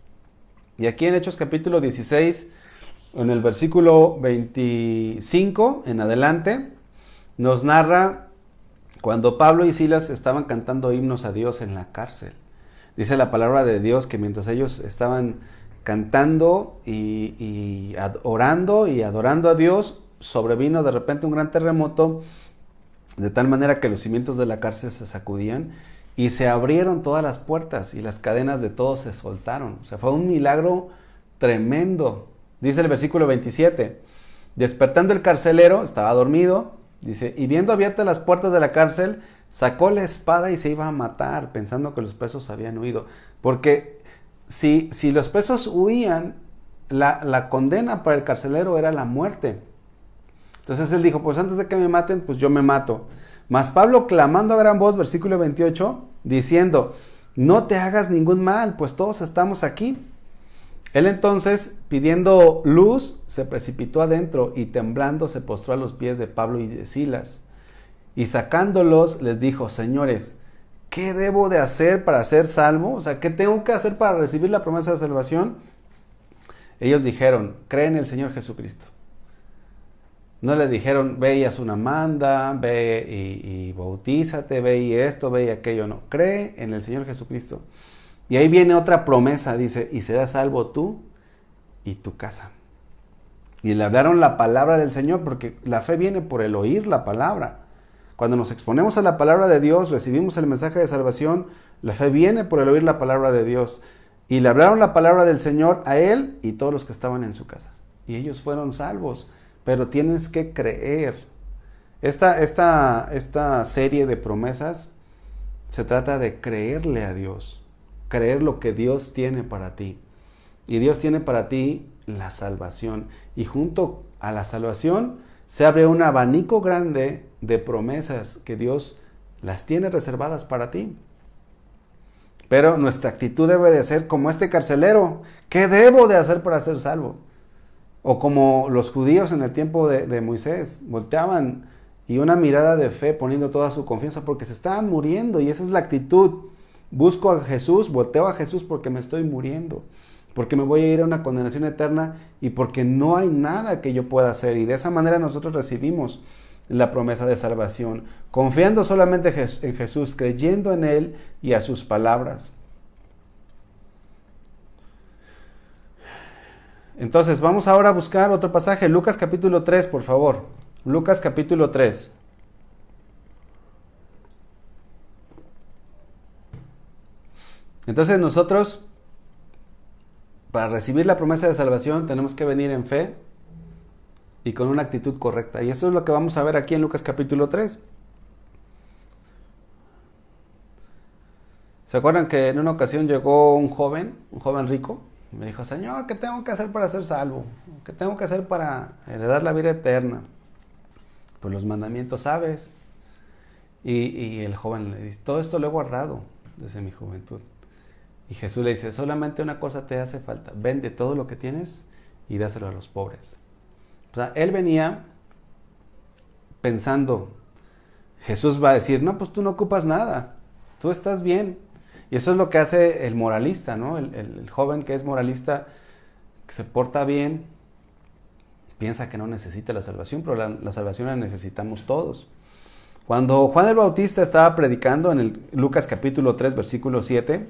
Y aquí en Hechos capítulo 16, en el versículo 25 en adelante, nos narra cuando Pablo y Silas estaban cantando himnos a Dios en la cárcel. Dice la palabra de Dios que mientras ellos estaban cantando y orando y adorando a Dios, sobrevino de repente un gran terremoto, de tal manera que los cimientos de la cárcel se sacudían y se abrieron todas las puertas y las cadenas de todos se soltaron. O sea, fue un milagro tremendo. Dice el versículo 27, despertando el carcelero, estaba dormido, dice, y viendo abiertas las puertas de la cárcel, sacó la espada y se iba a matar, pensando que los presos habían huido. Porque si los presos huían, la condena para el carcelero era la muerte. Entonces él dijo, pues antes de que me maten, pues yo me mato. Mas Pablo clamando a gran voz, versículo 28, diciendo, no te hagas ningún mal, pues todos estamos aquí. Él entonces, pidiendo luz, se precipitó adentro y temblando se postró a los pies de Pablo y de Silas. Y sacándolos les dijo, señores, ¿qué debo de hacer para ser salvo? O sea, ¿qué tengo que hacer para recibir la promesa de salvación? Ellos dijeron, cree en el Señor Jesucristo. No le dijeron, ve y haz una manda, ve y bautízate, ve y esto, ve y aquello. No, cree en el Señor Jesucristo. Y ahí viene otra promesa, dice, y serás salvo tú y tu casa. Y le hablaron la palabra del Señor, porque la fe viene por el oír la palabra. Cuando nos exponemos a la palabra de Dios, recibimos el mensaje de salvación, la fe viene por el oír la palabra de Dios. Y le hablaron la palabra del Señor a él y todos los que estaban en su casa. Y ellos fueron salvos. Pero tienes que creer. Esta serie de promesas se trata de creerle a Dios, creer lo que Dios tiene para ti. Y Dios tiene para ti la salvación. Y junto a la salvación se abre un abanico grande de promesas que Dios las tiene reservadas para ti. Pero nuestra actitud debe de ser como este carcelero. ¿Qué debo de hacer para ser salvo? O como los judíos en el tiempo de Moisés, volteaban y una mirada de fe poniendo toda su confianza porque se estaban muriendo, y esa es la actitud. Busco a Jesús, volteo a Jesús porque me estoy muriendo, porque me voy a ir a una condenación eterna y porque no hay nada que yo pueda hacer. Y de esa manera nosotros recibimos la promesa de salvación, confiando solamente en Jesús, creyendo en Él y a sus palabras. Entonces, vamos ahora a buscar otro pasaje. Lucas capítulo 3, por favor. Lucas capítulo 3. Entonces nosotros, para recibir la promesa de salvación, tenemos que venir en fe y con una actitud correcta. Y eso es lo que vamos a ver aquí en Lucas capítulo 3. ¿Se acuerdan que en una ocasión llegó un joven rico? Me dijo, Señor, ¿qué tengo que hacer para ser salvo? ¿Qué tengo que hacer para heredar la vida eterna? Pues los mandamientos sabes. Y el joven le dice, todo esto lo he guardado desde mi juventud. Y Jesús le dice, solamente una cosa te hace falta, vende todo lo que tienes y dáselo a los pobres. O sea, él venía pensando, Jesús va a decir, no, pues tú no ocupas nada, tú estás bien. Y eso es lo que hace el moralista, ¿no? El joven que es moralista, que se porta bien, piensa que no necesita la salvación, pero la salvación la necesitamos todos. Cuando Juan el Bautista estaba predicando en el Lucas capítulo 3, versículo 7,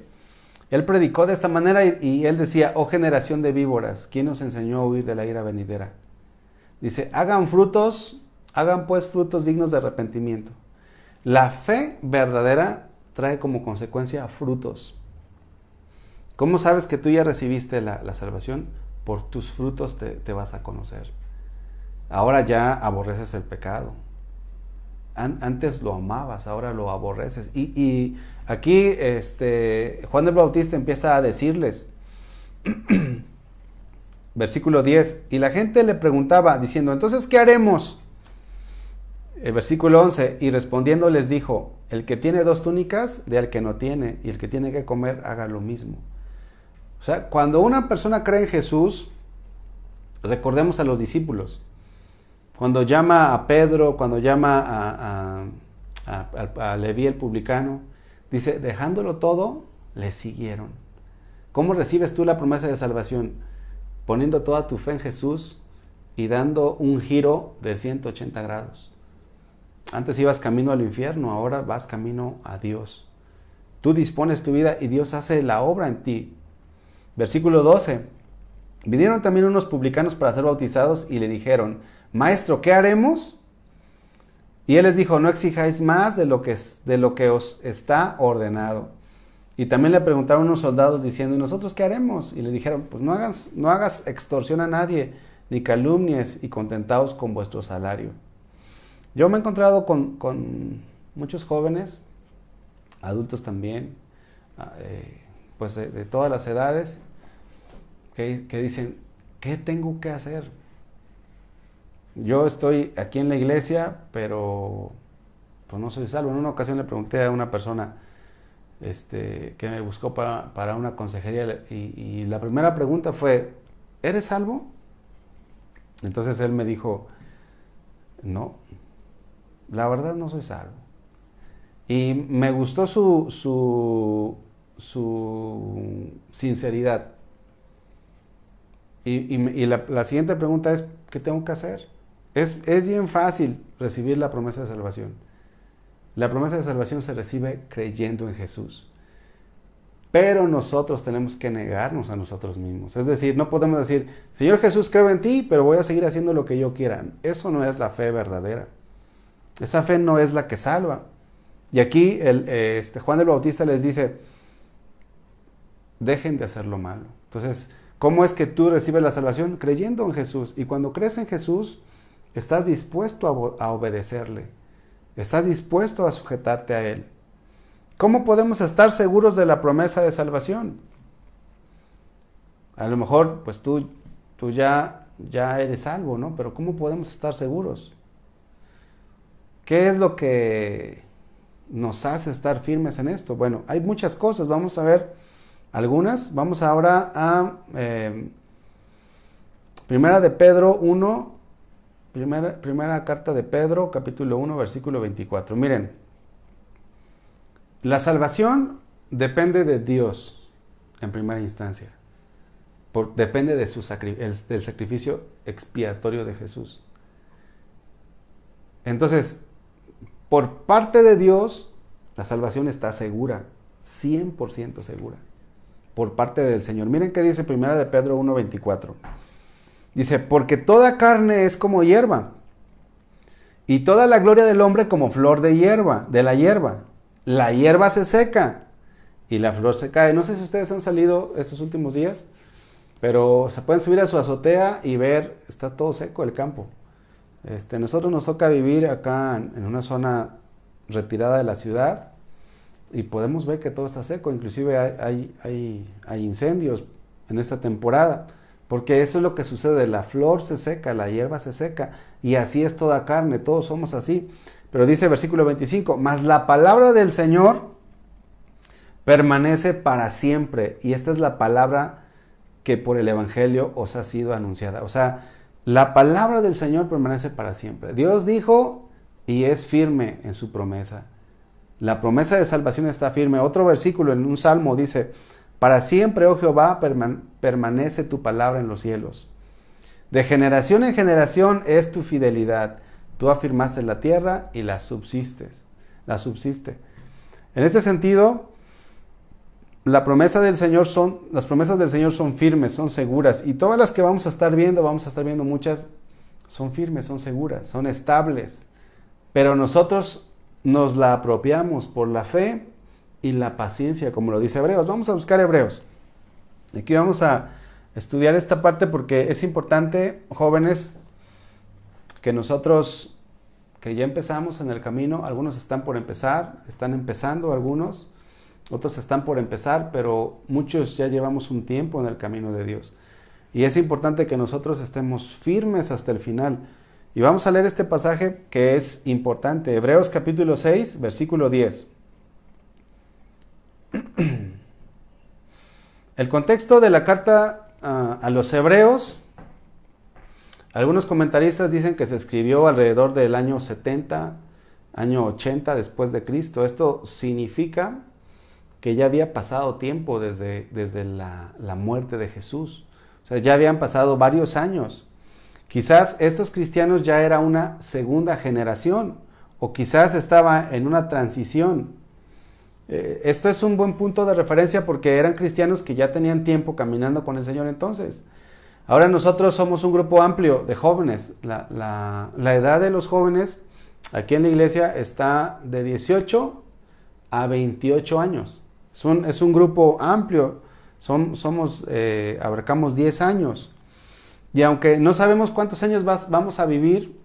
él predicó de esta manera y él decía, oh generación de víboras, ¿quién nos enseñó a huir de la ira venidera? Dice, hagan pues frutos dignos de arrepentimiento. La fe verdadera trae como consecuencia frutos. ¿Cómo sabes que tú ya recibiste la salvación? Por tus frutos te vas a conocer. Ahora ya aborreces el pecado. Antes lo amabas, ahora lo aborreces. Y aquí Juan el Bautista empieza a decirles, versículo 10, y la gente le preguntaba diciendo, entonces, ¿qué haremos? El versículo 11, y respondiendo les dijo, el que tiene 2 túnicas, dé al que no tiene, y el que tiene que comer, haga lo mismo. O sea, cuando una persona cree en Jesús, recordemos a los discípulos. Cuando llama a Pedro, cuando llama a Leví el publicano, dice, dejándolo todo, le siguieron. ¿Cómo recibes tú la promesa de salvación? Poniendo toda tu fe en Jesús y dando un giro de 180 grados. Antes ibas camino al infierno, ahora vas camino a Dios. Tú dispones tu vida y Dios hace la obra en ti. Versículo 12. Vinieron también unos publicanos para ser bautizados y le dijeron, Maestro, ¿qué haremos? Y él les dijo, no exijáis más de lo que os está ordenado. Y también le preguntaron unos soldados diciendo, ¿y nosotros qué haremos? Y le dijeron, pues no hagas extorsión a nadie, ni calumnies, y contentaos con vuestro salario. Yo me he encontrado con muchos jóvenes, adultos también, pues de todas las edades, que dicen, ¿qué tengo que hacer? Yo estoy aquí en la iglesia, pero pues no soy salvo. En una ocasión le pregunté a una persona que me buscó para una consejería y la primera pregunta fue, ¿eres salvo? Entonces él me dijo, no, la verdad no soy salvo. Y me gustó su sinceridad. Y la siguiente pregunta es, ¿qué tengo que hacer? Es bien fácil recibir la promesa de salvación. La promesa de salvación se recibe creyendo en Jesús. Pero nosotros tenemos que negarnos a nosotros mismos. Es decir, no podemos decir, Señor Jesús, creo en ti, pero voy a seguir haciendo lo que yo quiera. Eso no es la fe verdadera. Esa fe no es la que salva. Y aquí Juan el Bautista les dice, dejen de hacer lo malo. Entonces, ¿cómo es que tú recibes la salvación? Creyendo en Jesús. Y cuando crees en Jesús, estás dispuesto a obedecerle. Estás dispuesto a sujetarte a Él. ¿Cómo podemos estar seguros de la promesa de salvación? A lo mejor, pues tú ya eres salvo, ¿no? Pero ¿cómo podemos estar seguros? ¿Qué es lo que nos hace estar firmes en esto? Bueno, hay muchas cosas. Vamos a ver algunas. Vamos ahora a Primera de Pedro 1, primera carta de Pedro, capítulo 1, versículo 24. Miren, la salvación depende de Dios en primera instancia. Depende de del sacrificio expiatorio de Jesús. Entonces, por parte de Dios, la salvación está segura, 100% segura. Por parte del Señor. Miren qué dice Primera de Pedro 1, 24. Dice, porque toda carne es como hierba, y toda la gloria del hombre como flor de la hierba. La hierba se seca y la flor se cae. No sé si ustedes han salido estos últimos días, pero se pueden subir a su azotea y ver, está todo seco el campo. Nosotros nos toca vivir acá en una zona retirada de la ciudad y podemos ver que todo está seco. Inclusive hay incendios en esta temporada. porque eso es lo que sucede, la flor se seca, la hierba se seca, y así es toda carne, todos somos así. Pero dice versículo 25, mas la palabra del Señor permanece para siempre, y esta es la palabra que por el Evangelio os ha sido anunciada. O sea, la palabra del Señor permanece para siempre. Dios dijo y es firme en su promesa. La promesa de salvación está firme. Otro versículo en un salmo dice, para siempre, oh Jehová, permanece tu palabra en los cielos. De generación en generación es tu fidelidad. Tú afirmaste la tierra y la subsiste. En este sentido, las promesas del Señor son firmes, son seguras. Y todas las que vamos a estar viendo muchas, son firmes, son seguras, son estables. Pero nosotros nos la apropiamos por la fe y la paciencia, como lo dice Hebreos. Vamos a buscar Hebreos. Aquí vamos a estudiar esta parte porque es importante, jóvenes, que nosotros, que ya empezamos en el camino, algunos están por empezar, están empezando algunos, otros están por empezar, pero muchos ya llevamos un tiempo en el camino de Dios. Y es importante que nosotros estemos firmes hasta el final. Y vamos a leer este pasaje que es importante. Hebreos capítulo 6, versículo 10. El contexto de la carta a los Hebreos, algunos comentaristas dicen que se escribió alrededor del año 70, año 80 después de Cristo. Esto significa que ya había pasado tiempo desde la muerte de Jesús. O sea, ya habían pasado varios años. Quizás estos cristianos ya era una segunda generación, o quizás estaba en una transición. Esto es un buen punto de referencia porque eran cristianos que ya tenían tiempo caminando con el Señor entonces. Ahora nosotros somos un grupo amplio de jóvenes. La edad de los jóvenes aquí en la iglesia está de 18 a 28 años. Es un grupo amplio, abarcamos 10 años. Y aunque no sabemos cuántos años vamos a vivir,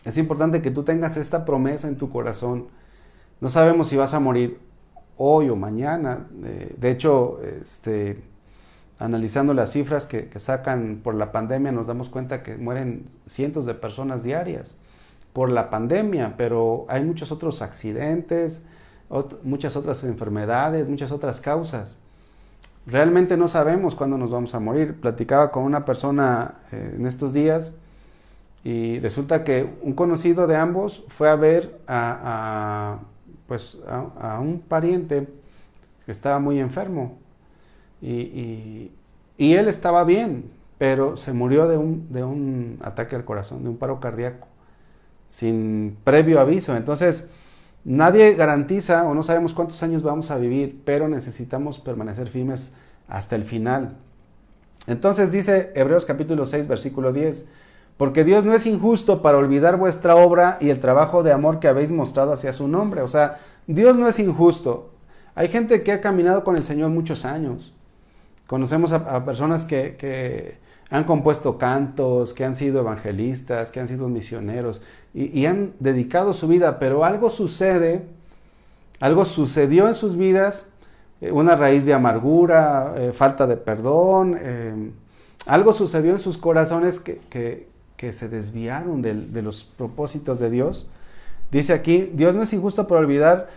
es importante que tú tengas esta promesa en tu corazón. No sabemos si vas a morir hoy o mañana. De hecho, analizando las cifras que sacan por la pandemia, nos damos cuenta que mueren cientos de personas diarias por la pandemia, pero hay muchos otros accidentes, muchas otras enfermedades, muchas otras causas. Realmente no sabemos cuándo nos vamos a morir. Platicaba con una persona en estos días y resulta que un conocido de ambos fue a ver a un pariente que estaba muy enfermo y él estaba bien, pero se murió de un ataque al corazón, de un paro cardíaco, sin previo aviso. Entonces, nadie garantiza o no sabemos cuántos años vamos a vivir, pero necesitamos permanecer firmes hasta el final. Entonces dice Hebreos capítulo 6, versículo 10, porque Dios no es injusto para olvidar vuestra obra y el trabajo de amor que habéis mostrado hacia su nombre. O sea, Dios no es injusto. Hay gente que ha caminado con el Señor muchos años. Conocemos a personas que han compuesto cantos, que han sido evangelistas, que han sido misioneros y han dedicado su vida, pero algo sucedió en sus vidas, una raíz de amargura, falta de perdón, algo sucedió en sus corazones que se desviaron de los propósitos de Dios. Dice aquí, Dios no es injusto por olvidar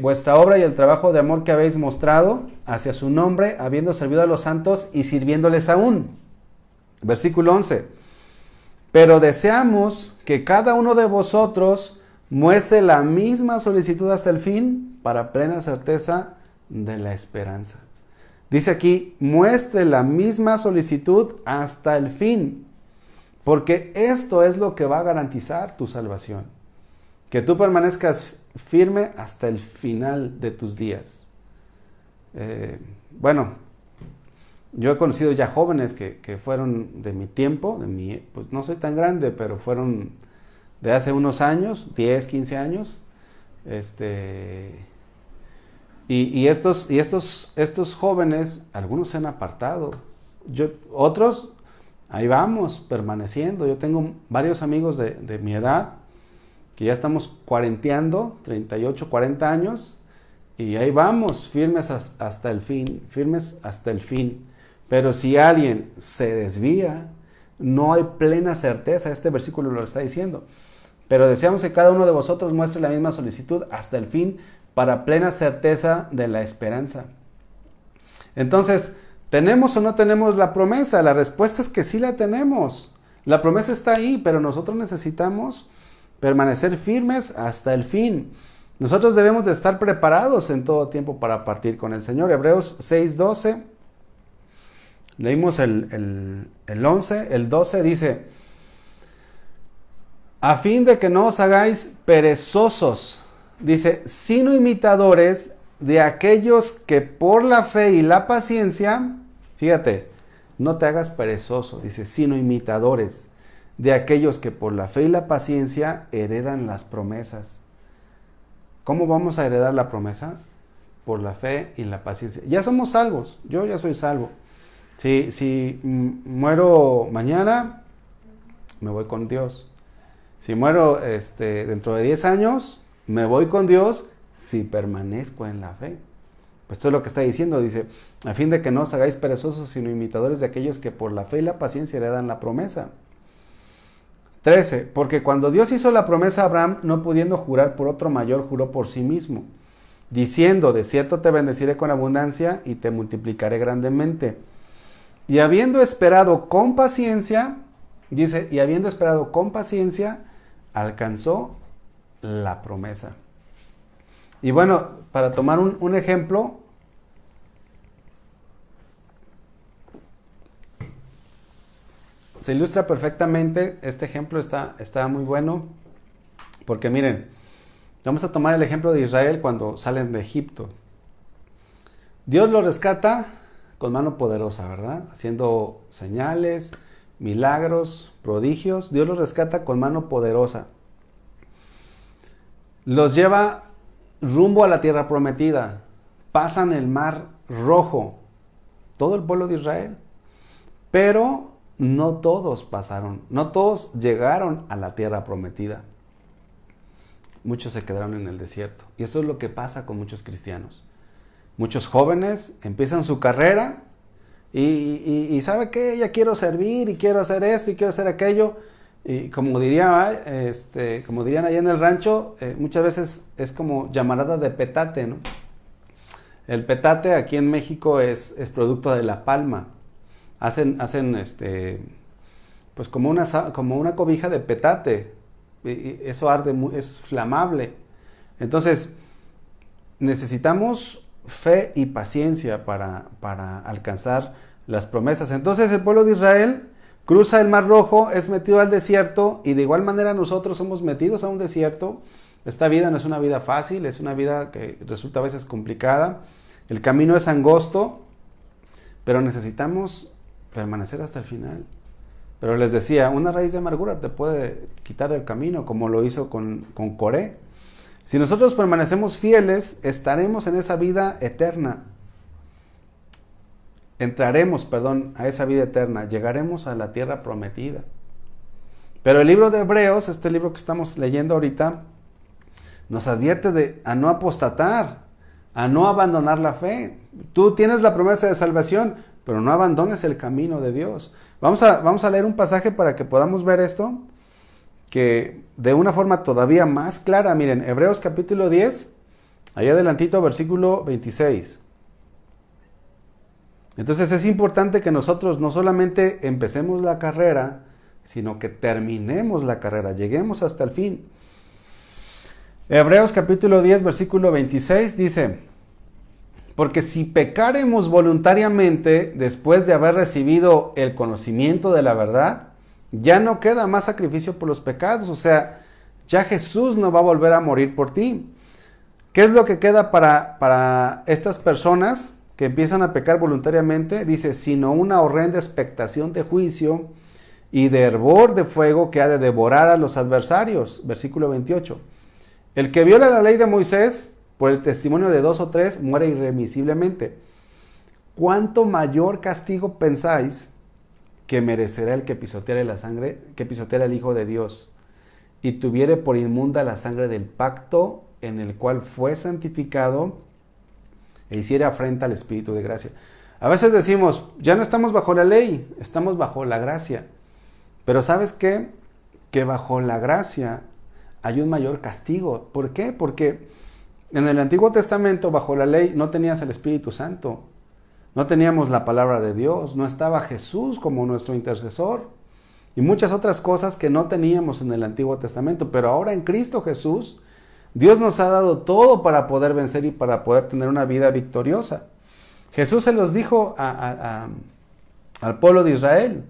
vuestra obra y el trabajo de amor que habéis mostrado hacia su nombre, habiendo servido a los santos y sirviéndoles aún. Versículo 11. Pero deseamos que cada uno de vosotros muestre la misma solicitud hasta el fin para plena certeza de la esperanza. Dice aquí, muestre la misma solicitud hasta el fin, porque esto es lo que va a garantizar tu salvación. Que tú permanezcas firme hasta el final de tus días. Yo he conocido ya jóvenes que fueron de mi tiempo, pues no soy tan grande, pero fueron de hace unos años, 10, 15 años. Y estos jóvenes, algunos se han apartado. Otros, ahí vamos, permaneciendo. Yo tengo varios amigos de mi edad, que ya estamos cuarenteando, 38, 40 años, y ahí vamos, firmes hasta el fin. Pero si alguien se desvía, no hay plena certeza. Este versículo lo está diciendo. Pero deseamos que cada uno de vosotros muestre la misma solicitud hasta el fin, para plena certeza de la esperanza. Entonces, ¿tenemos o no tenemos la promesa? La respuesta es que sí la tenemos. La promesa está ahí, pero nosotros necesitamos permanecer firmes hasta el fin. Nosotros debemos de estar preparados en todo tiempo para partir con el Señor. Hebreos 6:12, leímos el 11, el 12 dice: a fin de que no os hagáis perezosos, dice, sino imitadores de aquellos que por la fe y la paciencia, fíjate, no te hagas perezoso, dice, sino imitadores de aquellos que por la fe y la paciencia heredan las promesas. ¿Cómo vamos a heredar la promesa? Por la fe y la paciencia. Ya somos salvos, yo ya soy salvo. Si muero mañana, me voy con Dios. Si muero dentro de 10 años, me voy con Dios si permanezco en la fe. Pues esto es lo que está diciendo, dice, a fin de que no os hagáis perezosos, sino imitadores de aquellos que por la fe y la paciencia heredan la promesa. 13, porque cuando Dios hizo la promesa a Abraham, no pudiendo jurar por otro mayor, juró por sí mismo, diciendo, de cierto te bendeciré con abundancia y te multiplicaré grandemente. Y habiendo esperado con paciencia, dice, y habiendo esperado con paciencia, alcanzó la promesa. Y bueno, para tomar un ejemplo, se ilustra perfectamente, este ejemplo está muy bueno, porque miren, vamos a tomar el ejemplo de Israel cuando salen de Egipto. Dios los rescata con mano poderosa, ¿verdad? Haciendo señales, milagros, prodigios. Dios los rescata con mano poderosa. Los lleva rumbo a la tierra prometida. Pasan el mar rojo. Todo el pueblo de Israel. Pero no todos pasaron. No todos llegaron a la tierra prometida. Muchos se quedaron en el desierto. Y eso es lo que pasa con muchos cristianos. Muchos jóvenes empiezan su carrera y ¿sabe qué? Ya quiero servir y quiero hacer esto y quiero hacer aquello. Y como dirían allá en el rancho, muchas veces es como llamarada de petate, ¿no? El petate aquí en México es producto de la palma. Hacen pues como una cobija de petate. Y eso arde, es flamable. Entonces, necesitamos fe y paciencia para alcanzar las promesas. Entonces el pueblo de Israel cruza el Mar Rojo, es metido al desierto, y de igual manera nosotros somos metidos a un desierto. Esta vida no es una vida fácil, es una vida que resulta a veces complicada. El camino es angosto, pero necesitamos permanecer hasta el final. Pero les decía, una raíz de amargura te puede quitar el camino, como lo hizo con Coré. Si nosotros permanecemos fieles, estaremos en esa vida eterna. Entraremos, a esa vida eterna. Llegaremos a la tierra prometida. Pero el libro de Hebreos, este libro que estamos leyendo ahorita, nos advierte a no apostatar, a no abandonar la fe. Tú tienes la promesa de salvación, pero no abandones el camino de Dios. Vamos a leer un pasaje para que podamos ver esto, que de una forma todavía más clara. Miren, Hebreos capítulo 10, ahí adelantito, versículo 26. Entonces es importante que nosotros no solamente empecemos la carrera, sino que terminemos la carrera, lleguemos hasta el fin. Hebreos capítulo 10, versículo 26 dice: porque si pecaremos voluntariamente después de haber recibido el conocimiento de la verdad, ya no queda más sacrificio por los pecados. O sea, ya Jesús no va a volver a morir por ti. ¿Qué es lo que queda para estas personas que empiezan a pecar voluntariamente? Dice, sino una horrenda expectación de juicio y de hervor de fuego que ha de devorar a los adversarios. Versículo 28. El que viola la ley de Moisés, por el testimonio de 2 o 3, muere irremisiblemente. ¿Cuánto mayor castigo pensáis que merecerá el que pisoteare la sangre, que pisoteare al Hijo de Dios, y tuviere por inmunda la sangre del pacto en el cual fue santificado, e hiciere afrenta al Espíritu de gracia? A veces decimos, ya no estamos bajo la ley, estamos bajo la gracia. Pero ¿sabes qué? Que bajo la gracia hay un mayor castigo. ¿Por qué? Porque en el Antiguo Testamento, bajo la ley, no tenías el Espíritu Santo. No teníamos la palabra de Dios. No estaba Jesús como nuestro intercesor. Y muchas otras cosas que no teníamos en el Antiguo Testamento. Pero ahora en Cristo Jesús, Dios nos ha dado todo para poder vencer y para poder tener una vida victoriosa. Jesús se los dijo al pueblo de Israel.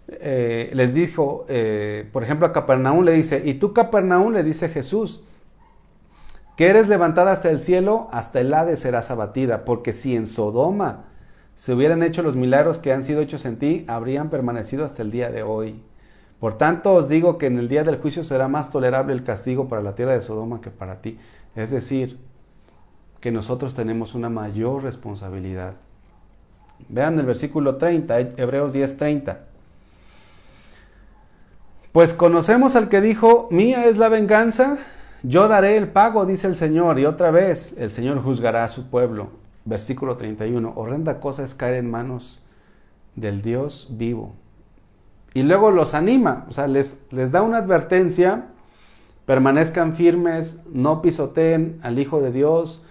Les dijo, por ejemplo, a Capernaum le dice, y tú, Capernaum, le dice Jesús, que eres levantada hasta el cielo, hasta el Hades serás abatida, porque si en Sodoma se hubieran hecho los milagros que han sido hechos en ti, habrían permanecido hasta el día de hoy. Por tanto, os digo que en el día del juicio será más tolerable el castigo para la tierra de Sodoma que para ti. Es decir, que nosotros tenemos una mayor responsabilidad. Vean el versículo 30, Hebreos 10:30. Pues conocemos al que dijo, mía es la venganza, yo daré el pago, dice el Señor. Y otra vez, el Señor juzgará a su pueblo. Versículo 31, horrenda cosa es caer en manos del Dios vivo. Y luego los anima, o sea, les da una advertencia, permanezcan firmes, no pisoteen al Hijo de Dios,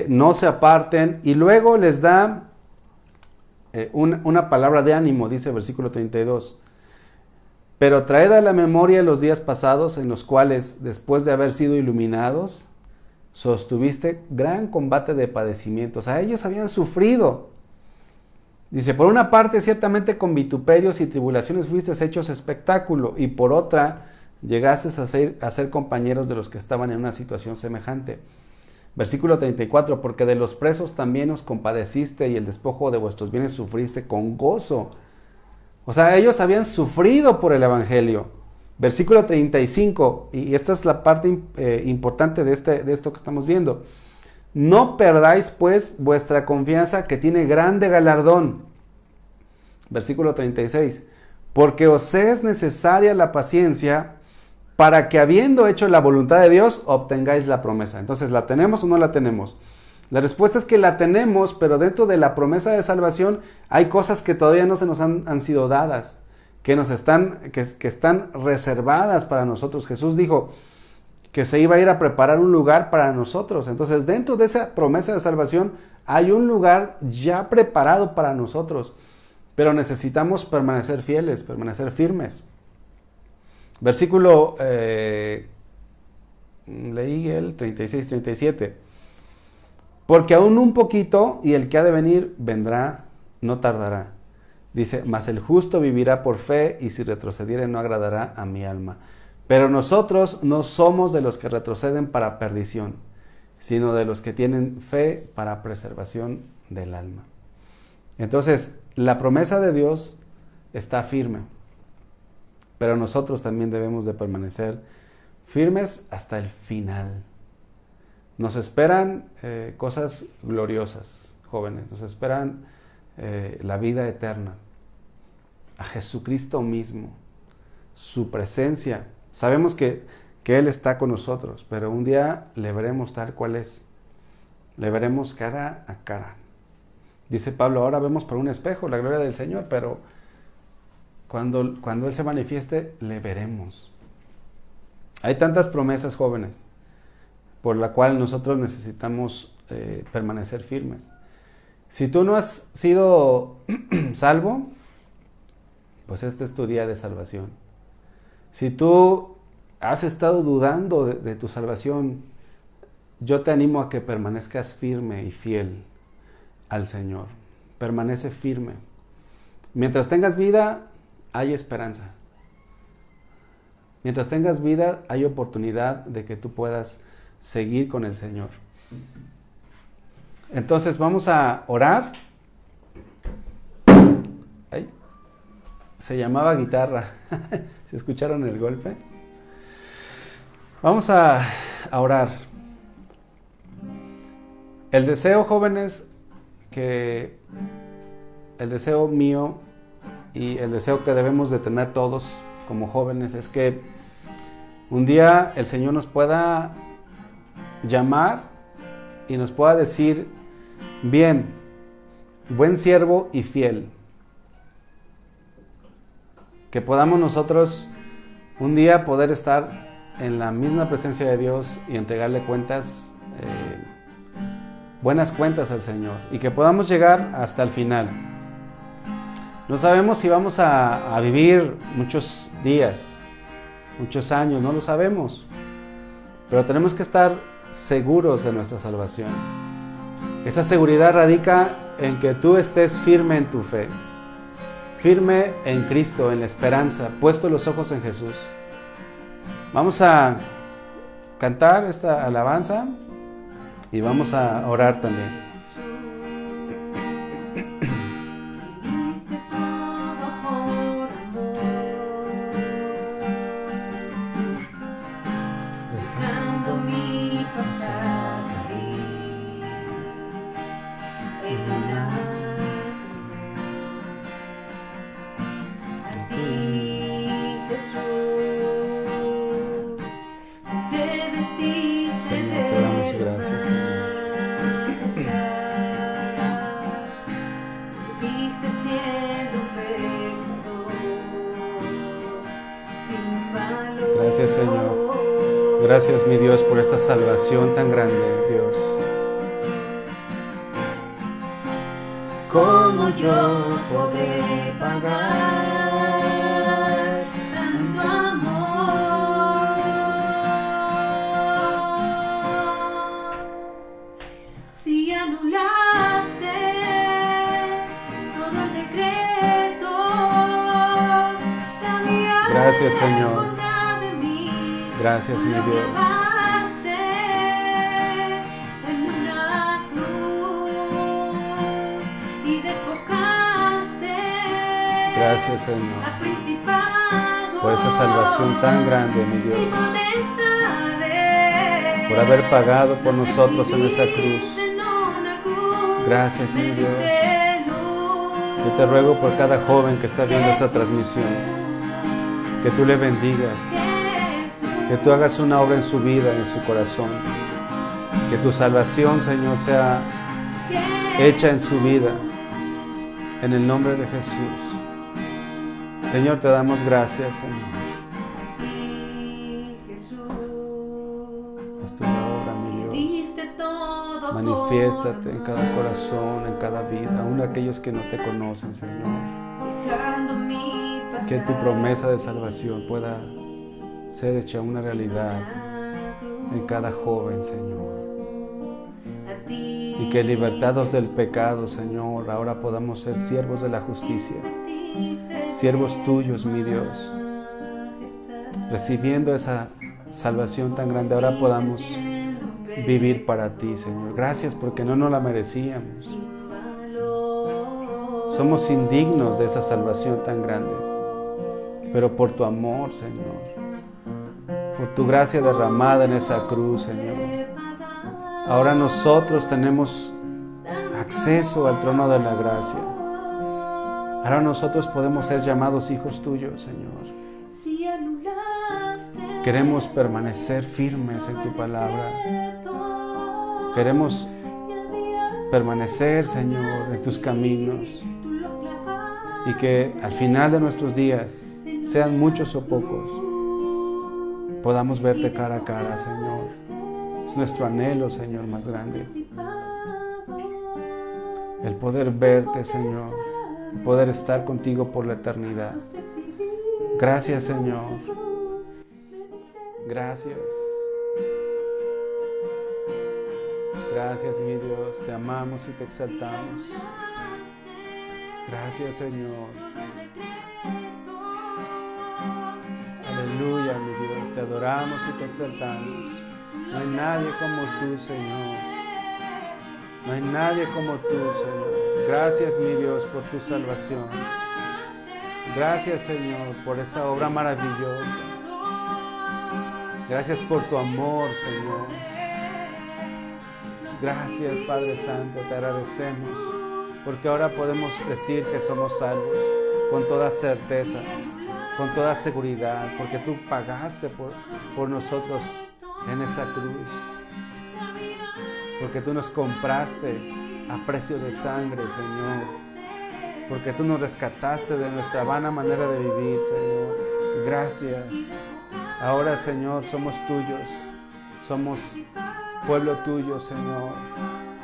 no se aparten. Y luego les da una palabra de ánimo, dice versículo 32. Pero traed a la memoria los días pasados en los cuales, después de haber sido iluminados, sostuviste gran combate de padecimientos. O sea, ellos habían sufrido. Dice, por una parte, ciertamente con vituperios y tribulaciones fuiste hechos espectáculo, y por otra, llegaste a ser compañeros de los que estaban en una situación semejante. Versículo 34, porque de los presos también os compadeciste, y el despojo de vuestros bienes sufriste con gozo. O sea, ellos habían sufrido por el Evangelio. Versículo 35, y esta es la parte importante de esto que estamos viendo. No perdáis pues vuestra confianza, que tiene grande galardón. Versículo 36, porque os es necesaria la paciencia para que, habiendo hecho la voluntad de Dios, obtengáis la promesa. Entonces, ¿la tenemos o no la tenemos? La respuesta es que la tenemos, pero dentro de la promesa de salvación hay cosas que todavía no se nos han sido dadas, que están reservadas para nosotros. Jesús dijo que se iba a ir a preparar un lugar para nosotros. Entonces, dentro de esa promesa de salvación hay un lugar ya preparado para nosotros, pero necesitamos permanecer fieles, permanecer firmes. Versículo, leí el 36-37. Porque aún un poquito, y el que ha de venir vendrá, no tardará. Dice, mas el justo vivirá por fe, y si retrocediere no agradará a mi alma. Pero nosotros no somos de los que retroceden para perdición, sino de los que tienen fe para preservación del alma. Entonces, la promesa de Dios está firme, pero nosotros también debemos de permanecer firmes hasta el final. Nos esperan cosas gloriosas, jóvenes. Nos esperan la vida eterna, a Jesucristo mismo, su presencia. Sabemos que Él está con nosotros, pero un día le veremos tal cual es. Le veremos cara a cara. Dice Pablo, ahora vemos por un espejo la gloria del Señor, pero cuando Él se manifieste, le veremos. Hay tantas promesas, jóvenes, por la cual nosotros necesitamos permanecer firmes. Si tú no has sido salvo, pues este es tu día de salvación. Si tú has estado dudando de tu salvación, yo te animo a que permanezcas firme y fiel al Señor. Permanece firme. Mientras tengas vida, hay esperanza. Mientras tengas vida, hay oportunidad de que tú puedas seguir con el Señor. Entonces vamos a orar. Ay, se llamaba guitarra. ¿Se escucharon el golpe? Vamos a orar. El deseo, jóvenes, el deseo mío y el deseo que debemos de tener todos como jóvenes es que un día el Señor nos pueda llamar y nos pueda decir, bien, buen siervo y fiel. Que podamos nosotros un día poder estar en la misma presencia de Dios y entregarle cuentas, buenas cuentas al Señor, y que podamos llegar hasta el final. No sabemos si vamos a vivir muchos días, muchos años, no lo sabemos, pero tenemos que estar seguros de nuestra salvación. Esa seguridad radica en que tú estés firme en tu fe, firme en Cristo, en la esperanza, puesto los ojos en Jesús. Vamos a cantar esta alabanza y vamos a orar también. Gracias, Señor. Gracias, mi Dios, por esta salvación tan grande, Dios. ¿Cómo yo podré pagar tanto amor? Si anulaste todo el decreto que había Gracias, Señor. en contra de mí, Gracias, mi lo Dios. clavaste en una cruz y despojaste Gracias, Señor, al principado por esa salvación tan grande, mi y Dios, potestades, por haber pagado por nosotros en esa cruz. en una cruz. Gracias, mi Me Dios. diste luz. Yo te ruego por cada joven que está viendo esta transmisión, que tú le bendigas, que tú hagas una obra en su vida, en su corazón, que tu salvación, Señor, sea hecha en su vida, en el nombre de Jesús. Señor, te damos gracias, Señor. Haz tu obra, mi Dios. Manifiéstate en cada corazón, en cada vida, aún aquellos que no te conocen, Señor. Que tu promesa de salvación pueda ser hecha una realidad en cada joven, Señor. Y que libertados del pecado, Señor, ahora podamos ser siervos de la justicia, siervos tuyos, mi Dios. Recibiendo esa salvación tan grande, ahora podamos vivir para ti, Señor. Gracias porque no nos la merecíamos. Somos indignos de esa salvación tan grande, pero por tu amor, Señor, por tu gracia derramada en esa cruz, Señor, ahora nosotros tenemos acceso al trono de la gracia. Ahora nosotros podemos ser llamados hijos tuyos, Señor. Queremos permanecer firmes en tu palabra. Queremos permanecer, Señor, en tus caminos. Y que al final de nuestros días, sean muchos o pocos, podamos verte cara a cara, Señor. Es nuestro anhelo, Señor, más grande. El poder verte, Señor. El poder estar contigo por la eternidad. Gracias, Señor. Gracias. Gracias, mi Dios. Te amamos y te exaltamos. Gracias, Señor. Aleluya, mi Dios. Te adoramos y te exaltamos. No hay nadie como tú, Señor. No hay nadie como tú, Señor. Gracias, mi Dios, por tu salvación. Gracias, Señor, por esa obra maravillosa. Gracias por tu amor, Señor. Gracias, Padre Santo, te agradecemos, porque ahora podemos decir que somos salvos con toda certeza, con toda seguridad, porque tú pagaste por nosotros en esa cruz, porque tú nos compraste a precio de sangre, Señor, porque tú nos rescataste de nuestra vana manera de vivir, Señor. Gracias. Ahora, Señor, somos tuyos, somos pueblo tuyo, Señor,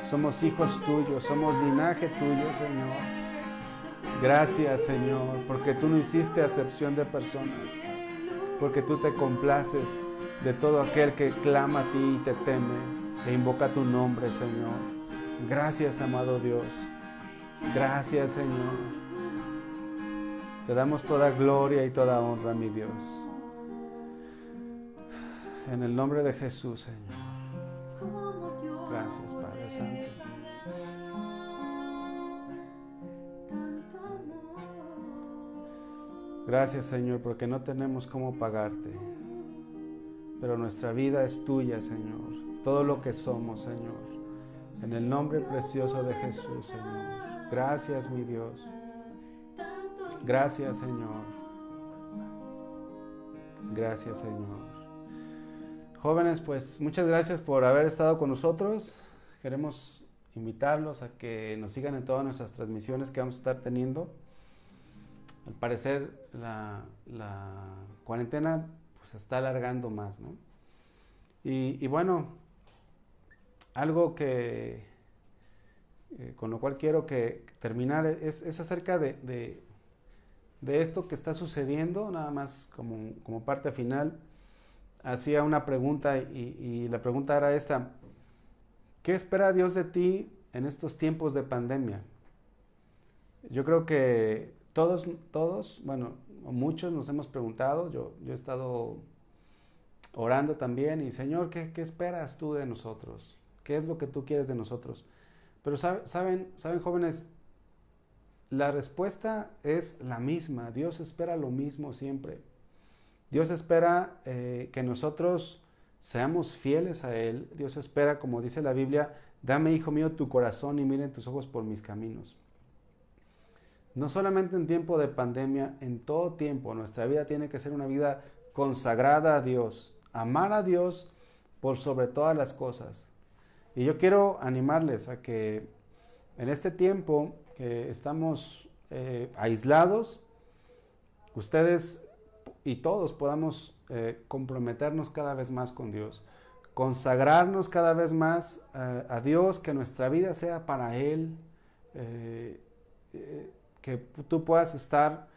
somos hijos tuyos, somos linaje tuyo, Señor. Gracias, Señor, porque tú no hiciste acepción de personas, porque tú te complaces de todo aquel que clama a ti y te teme e invoca tu nombre, Señor. Gracias, amado Dios. Gracias, Señor. Te damos toda gloria y toda honra, mi Dios. En el nombre de Jesús, Señor. Gracias, Padre Santo. Gracias, Señor, porque no tenemos cómo pagarte, pero nuestra vida es tuya, Señor. Todo lo que somos, Señor. En el nombre precioso de Jesús, Señor. Gracias, mi Dios. Gracias, Señor. Gracias, Señor. Jóvenes, pues muchas gracias por haber estado con nosotros. Queremos invitarlos a que nos sigan en todas nuestras transmisiones que vamos a estar teniendo. Al parecer la cuarentena pues se está alargando más, ¿no? Y bueno, algo que con lo cual quiero que terminar es acerca de esto que está sucediendo, nada más como parte final. Hacía una pregunta y la pregunta era esta: ¿qué espera Dios de ti en estos tiempos de pandemia? Yo creo que todos, bueno, muchos nos hemos preguntado, yo he estado orando también, y Señor, ¿qué esperas tú de nosotros? ¿Qué es lo que tú quieres de nosotros? Pero saben jóvenes, la respuesta es la misma. Dios espera lo mismo siempre. Dios espera que nosotros seamos fieles a Él. Dios espera, como dice la Biblia, dame, hijo mío, tu corazón y miren tus ojos por mis caminos. No solamente en tiempo de pandemia, en todo tiempo, nuestra vida tiene que ser una vida consagrada a Dios, amar a Dios por sobre todas las cosas. Y yo quiero animarles a que en este tiempo que estamos aislados, ustedes y todos podamos comprometernos cada vez más con Dios, consagrarnos cada vez más a Dios, que nuestra vida sea para Él, que tú puedas estar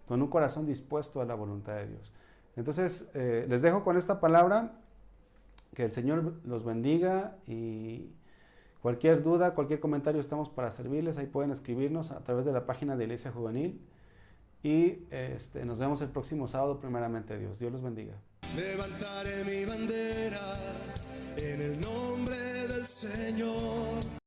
con un corazón dispuesto a la voluntad de Dios. Entonces, les dejo con esta palabra, que el Señor los bendiga, y cualquier duda, cualquier comentario, estamos para servirles. Ahí pueden escribirnos a través de la página de Iglesia Juvenil, y nos vemos el próximo sábado, primeramente Dios. Dios los bendiga. Levantaré mi bandera en el nombre